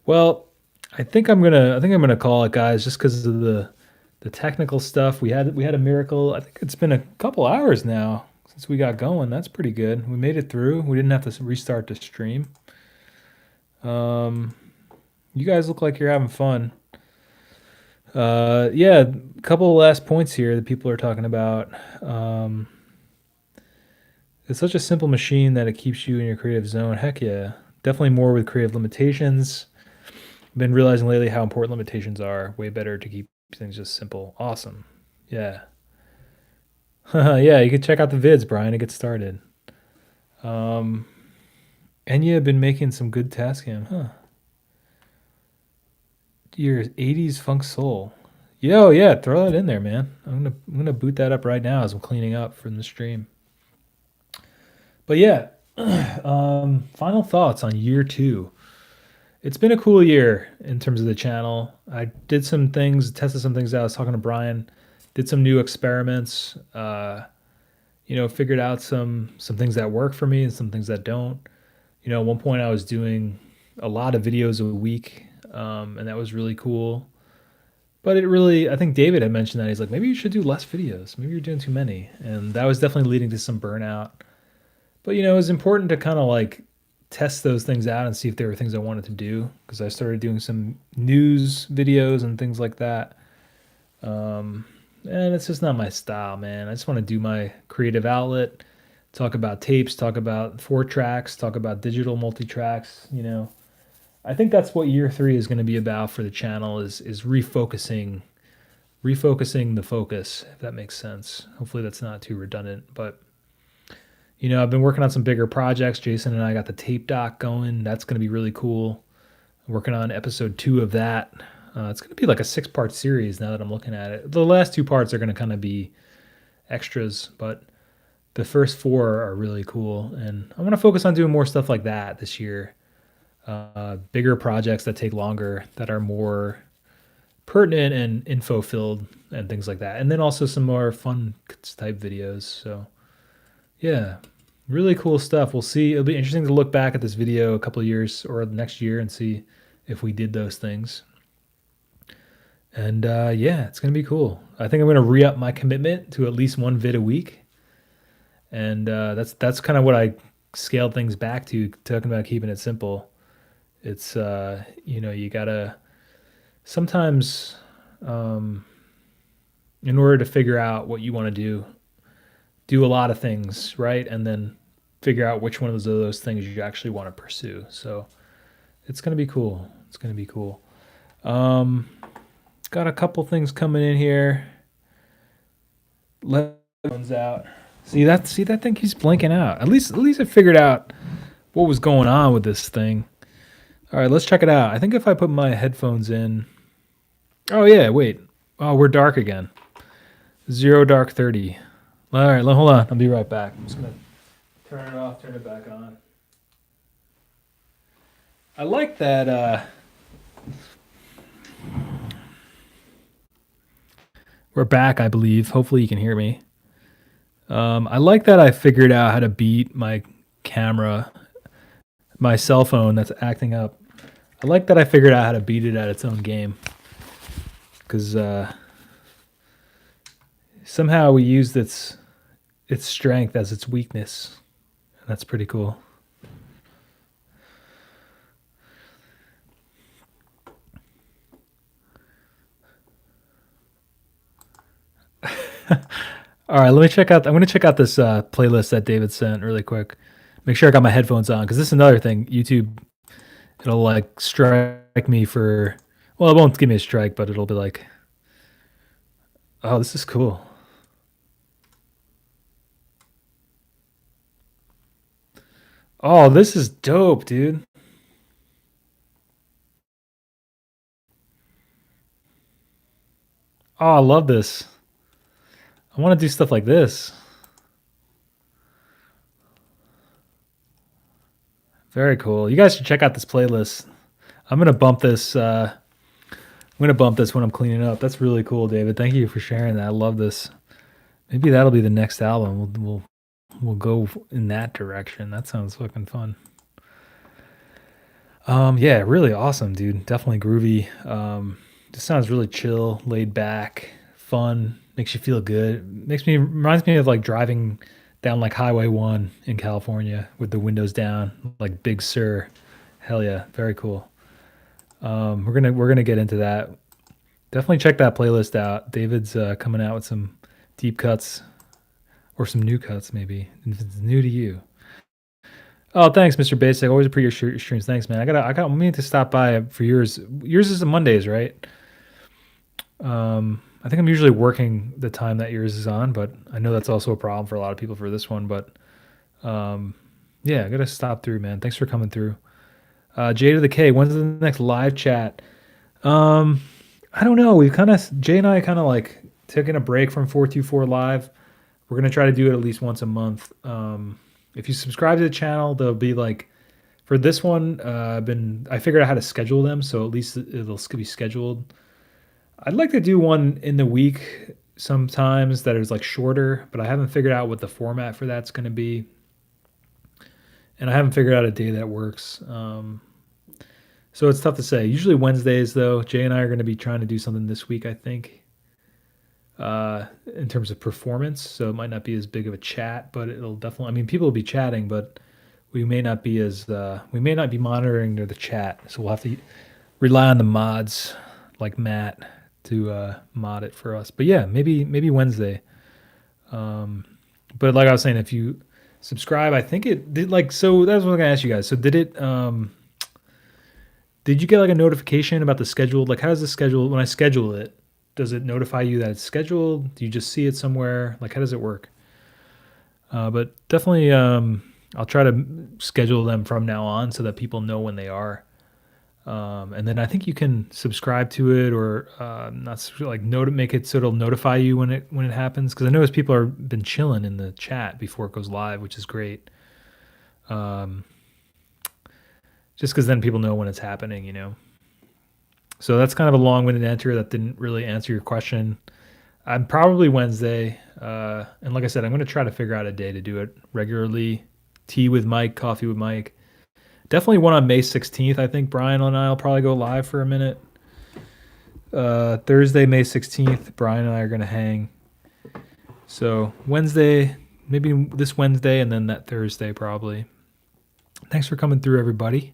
Well, I think I'm gonna call it, guys, just because of the technical stuff. We had a miracle. I think it's been a couple hours now since we got going. That's pretty good. We made it through. We didn't have to restart the stream. Um, you guys look like you're having fun. Yeah, a couple of last points here that people are talking about. Um, it's such a simple machine that it keeps you in your creative zone. Heck yeah, definitely more with creative limitations. Been realizing lately how important limitations are. Way better to keep things just simple. Awesome. Yeah. Yeah, you can check out the vids, Brian, to get started. Um, and you have been making some good Tascam, huh? Your 80s funk soul. Yo, yeah, throw that in there, man. I'm gonna boot that up right now as I'm cleaning up from the stream. But yeah, final thoughts on year two. It's been a cool year in terms of the channel. I did some things, tested some things out. I was talking to Brian, did some new experiments. Figured out some things that work for me and some things that don't. At one point I was doing a lot of videos a week, and that was really cool. But I think David had mentioned that he's like, maybe you should do less videos. Maybe you're doing too many, and that was definitely leading to some burnout. But it was important to kind of like test those things out and see if there were things I wanted to do because I started doing some news videos and things like that. Um, and it's just not my style, man. I just want to do my creative outlet, talk about tapes, talk about 4 tracks, talk about digital multi-tracks. I think that's what year three is going to be about for the channel is refocusing the focus, if that makes sense. Hopefully that's not too redundant, but I've been working on some bigger projects. Jason and I got the tape doc going. That's going to be really cool. I'm working on episode 2 of that. It's going to be like a 6-part series now that I'm looking at it. The last 2 parts are going to kind of be extras, but the first 4 are really cool. And I want to focus on doing more stuff like that this year. Bigger projects that take longer, that are more pertinent and info filled and things like that. And then also some more fun type videos. So yeah, really cool stuff. We'll see. It'll be interesting to look back at this video a couple of years or next year and see if we did those things. And yeah, it's going to be cool. I think I'm going to re-up my commitment to at least 1 vid a week. And that's kind of what I scaled things back to, talking about keeping it simple. It's, you got to sometimes, in order to figure out what you want to do a lot of things, right? And then figure out which one of those things you actually want to pursue. So it's gonna be cool. It's gonna be cool. Um, got a couple things coming in here. Let phones out. See that thing keeps blinking out. At least I figured out what was going on with this thing. All right, let's check it out. I think if I put my headphones in. Oh yeah, wait. Oh, we're dark again. 0 dark 30. All right, hold on. I'll be right back. I'm just gonna turn it off, turn it back on. I like that. We're back, I believe. Hopefully you can hear me. I like that I figured out how to beat my camera, my cell phone that's acting up. I like that I figured out how to beat it at its own game. Because somehow we used its strength as its weakness. And that's pretty cool. All right, let me check out. I'm gonna check out this playlist that David sent really quick. Make sure I got my headphones on because this is another thing. YouTube, it'll like strike me for. Well, it won't give me a strike, but it'll be like, oh, this is cool. Oh, this is dope, dude. Oh, I love this. I want to do stuff like this. Very cool. You guys should check out this playlist. I'm gonna bump this. I'm gonna bump this when I'm cleaning up. That's really cool, David. Thank you for sharing that. I love this. Maybe that'll be the next album. We'll go in that direction. That sounds fucking fun. Yeah, really awesome, dude. Definitely groovy. This sounds really chill, laid back, fun. Makes you feel good. Reminds me of like driving down like Highway 1 in California with the windows down, like Big Sur. Hell yeah, very cool. We're gonna get into that. Definitely check that playlist out. David's coming out with some deep cuts or some new cuts, maybe if it's new to you. Oh, thanks, Mr. Basic. Always appreciate your streams. Thanks, man. I got meaning to stop by for yours. Yours is on Mondays, right? I think I'm usually working the time that yours is on, but I know that's also a problem for a lot of people for this one. But yeah, I gotta stop through, man. Thanks for coming through. J to the K. When's the next live chat? Um, I don't know. Jay and I kind of like taking a break from 424 live. We're gonna try to do it at least once a month. If you subscribe to the channel, there'll be like for this one. I figured out how to schedule them, so at least it'll be scheduled. I'd like to do one in the week sometimes that is like shorter, but I haven't figured out what the format for that's going to be, and I haven't figured out a day that works. So it's tough to say. Usually Wednesdays, though. Jay and I are going to be trying to do something this week, I think, in terms of performance. So it might not be as big of a chat, but it'll definitely. I mean, people will be chatting, but we may not be monitoring the chat. So we'll have to rely on the mods like Matt to mod it for us. But yeah, maybe Wednesday. But like I was saying, if you subscribe, I think it did like so. That's what I'm gonna ask you guys. So did it? Did you get like a notification about the schedule? Like, how does the schedule when I schedule it? Does it notify you that it's scheduled? Do you just see it somewhere? Like, how does it work? But definitely, I'll try to schedule them from now on so that people know when they are. And then I think you can subscribe to it or not like make it so it'll notify you when it happens. Because I notice people are been chilling in the chat before it goes live, which is great. Just because then people know when it's happening, you know. So that's kind of a long-winded answer that didn't really answer your question. I'm probably Wednesday, and like I said, I'm going to try to figure out a day to do it regularly. Tea with Mike, coffee with Mike. Definitely one on May 16th. I think Brian and I will probably go live for a minute. Thursday, May 16th, Brian and I are going to hang. So Wednesday, maybe this Wednesday, and then that Thursday probably. Thanks for coming through, everybody.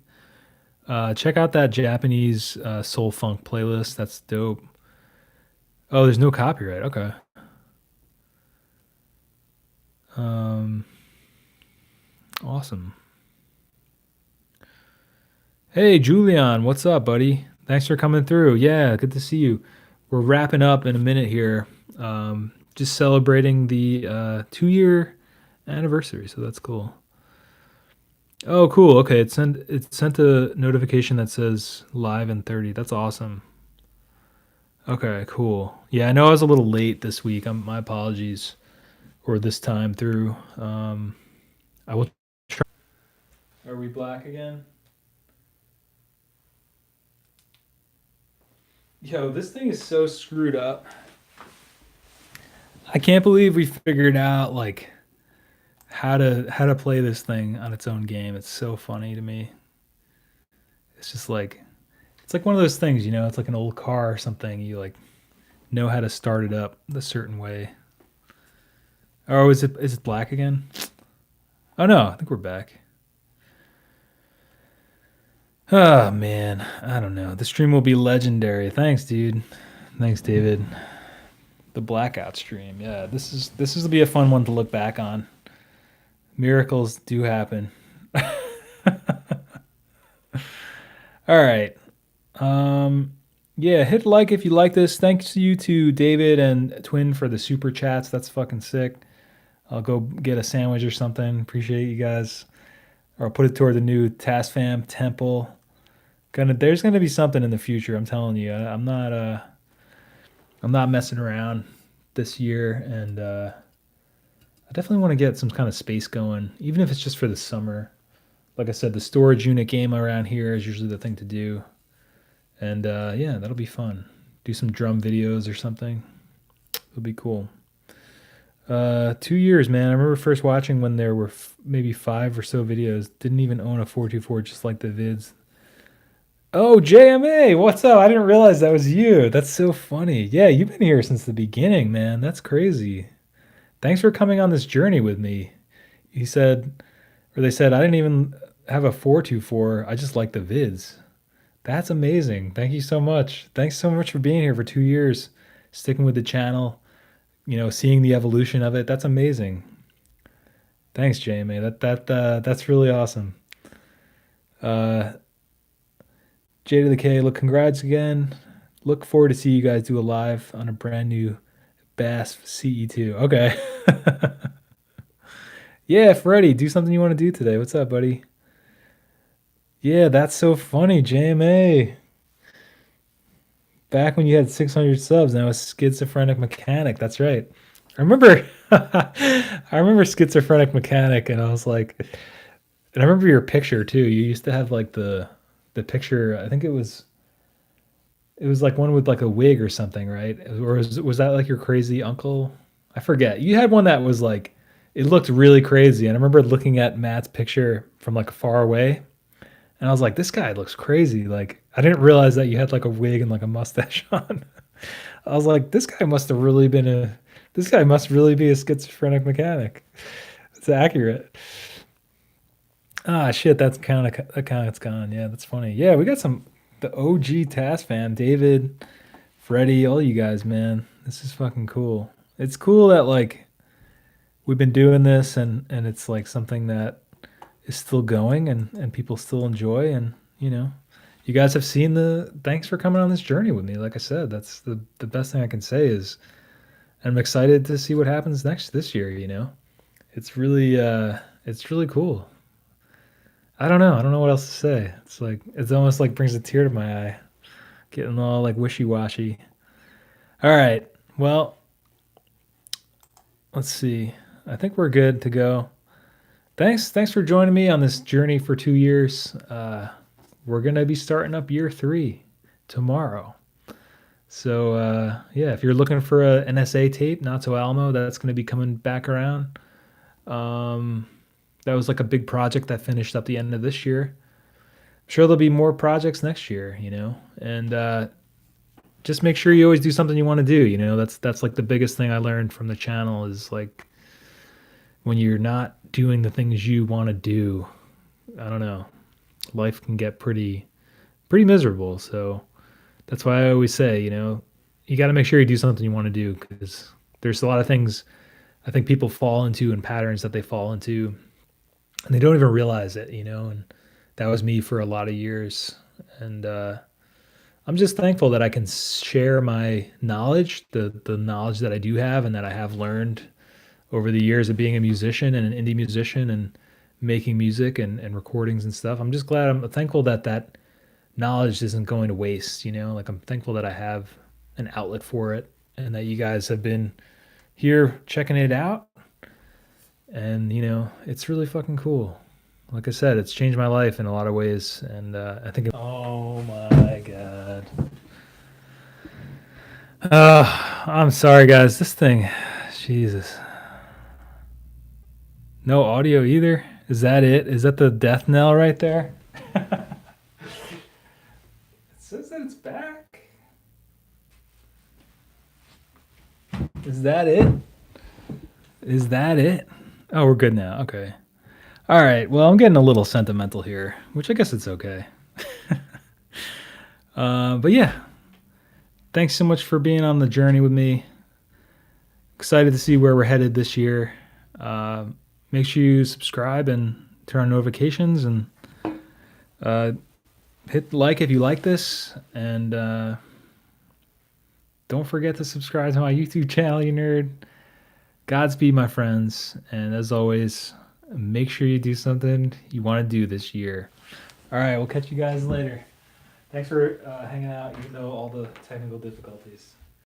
Check out that Japanese soul funk playlist. That's dope. Oh, there's no copyright. Okay. Um, awesome. Hey, Julian, what's up, buddy? Thanks for coming through. Yeah, good to see you. We're wrapping up in a minute here. Just celebrating the 2 year anniversary, so that's cool. Oh, cool. Okay, it sent a notification that says live in 30. That's awesome. Okay, cool. Yeah, I know I was a little late this week. My apologies, or this time through. I will try. Are we black again? Yo, this thing is so screwed up. I can't believe we figured out like how to play this thing on its own game. It's so funny to me. It's just like it's like one of those things, it's like an old car or something. You like know how to start it up a certain way. Oh, is it black again? Oh no, I think we're back. Oh man, I don't know. The stream will be legendary. Thanks, dude. Thanks, David. The blackout stream. Yeah, this is be a fun one to look back on. Miracles do happen. All right. Yeah, hit like if you like this. Thanks to you to David and Twin for the super chats. That's fucking sick. I'll go get a sandwich or something. Appreciate you guys. Or I'll put it toward the new Tasfam temple. There's gonna be something in the future. I'm telling you. I'm not messing around this year, and I definitely want to get some kind of space going, even if it's just for the summer. Like I said, the storage unit game around here is usually the thing to do, and yeah, that'll be fun. Do some drum videos or something. It'll be cool. 2 years, man. I remember first watching when there were maybe five or so videos. Didn't even own a 424, just like the vids. Oh, JMA, what's up? I didn't realize that was you. That's so funny. Yeah, you've been here since the beginning, man. That's crazy. Thanks for coming on this journey with me. He said, or they said, I didn't even have a 424. I just like the vids. That's amazing. Thank you so much. Thanks so much for being here for 2 years, sticking with the channel, seeing the evolution of it. That's amazing. Thanks, JMA. That's really awesome. Uh, J to the K, look, congrats again. Look forward to see you guys do a live on a brand new Bass CE2. Okay. Yeah, Freddie, do something you want to do today. What's up, buddy? Yeah, that's so funny, JMA. Back when you had 600 subs, now it's schizophrenic mechanic. That's right. I remember I remember schizophrenic mechanic, and I was like, and I remember your picture too. You used to have like the picture, I think it was like one with like a wig or something, right? Or was that like your crazy uncle? I forget. You had one that was like it looked really crazy. And I remember looking at Matt's picture from like far away, and I was like, this guy looks crazy. Like I didn't realize that you had like a wig and like a mustache on. I was like, this guy must really be a schizophrenic mechanic. It's accurate. Ah, shit, that count's gone. Yeah, that's funny. Yeah, we got the OG Task fam, David, Freddie, all you guys, man. This is fucking cool. It's cool that like we've been doing this, and it's like something that is still going, and people still enjoy, and you guys have seen the thanks for coming on this journey with me. Like I said, that's the best thing I can say is I'm excited to see what happens next this year. It's really cool. I don't know. I don't know what else to say. It's like it's almost like brings a tear to my eye, getting all like wishy-washy. All right. Well, let's see. I think we're good to go. Thanks for joining me on this journey for 2 years. We're gonna be starting up year three tomorrow. So yeah, if you're looking for a NSA tape, Not So Alamo, that's gonna be coming back around. Um, that was like a big project that finished up the end of this year. I'm sure there'll be more projects next year. And just make sure you always do something you want to do. That's like the biggest thing I learned from the channel is like when you're not doing the things you want to do, I don't know, life can get pretty miserable. So that's why I always say, you got to make sure you do something you want to do, because there's a lot of things I think people fall into and patterns that they fall into and they don't even realize it, and that was me for a lot of years. And I'm just thankful that I can share my knowledge, the knowledge that I do have and that I have learned over the years of being a musician and an indie musician and making music and recordings and stuff. I'm just glad, I'm thankful that that knowledge isn't going to waste, like I'm thankful that I have an outlet for it and that you guys have been here checking it out. And, it's really fucking cool. Like I said, it's changed my life in a lot of ways. And I think, oh my God. I'm sorry, guys. This thing, Jesus. No audio either. Is that it? Is that the death knell right there? It says that it's back. Is that it? Is that it? Oh, we're good now. Okay. All right. Well, I'm getting a little sentimental here, which I guess it's okay. But yeah, thanks so much for being on the journey with me. Excited to see where we're headed this year. Make sure you subscribe and turn on notifications and hit like if you like this. And don't forget to subscribe to my YouTube channel, you nerd. Godspeed, my friends. And as always, make sure you do something you want to do this year. All right, we'll catch you guys later. Thanks for hanging out, even though all the technical difficulties.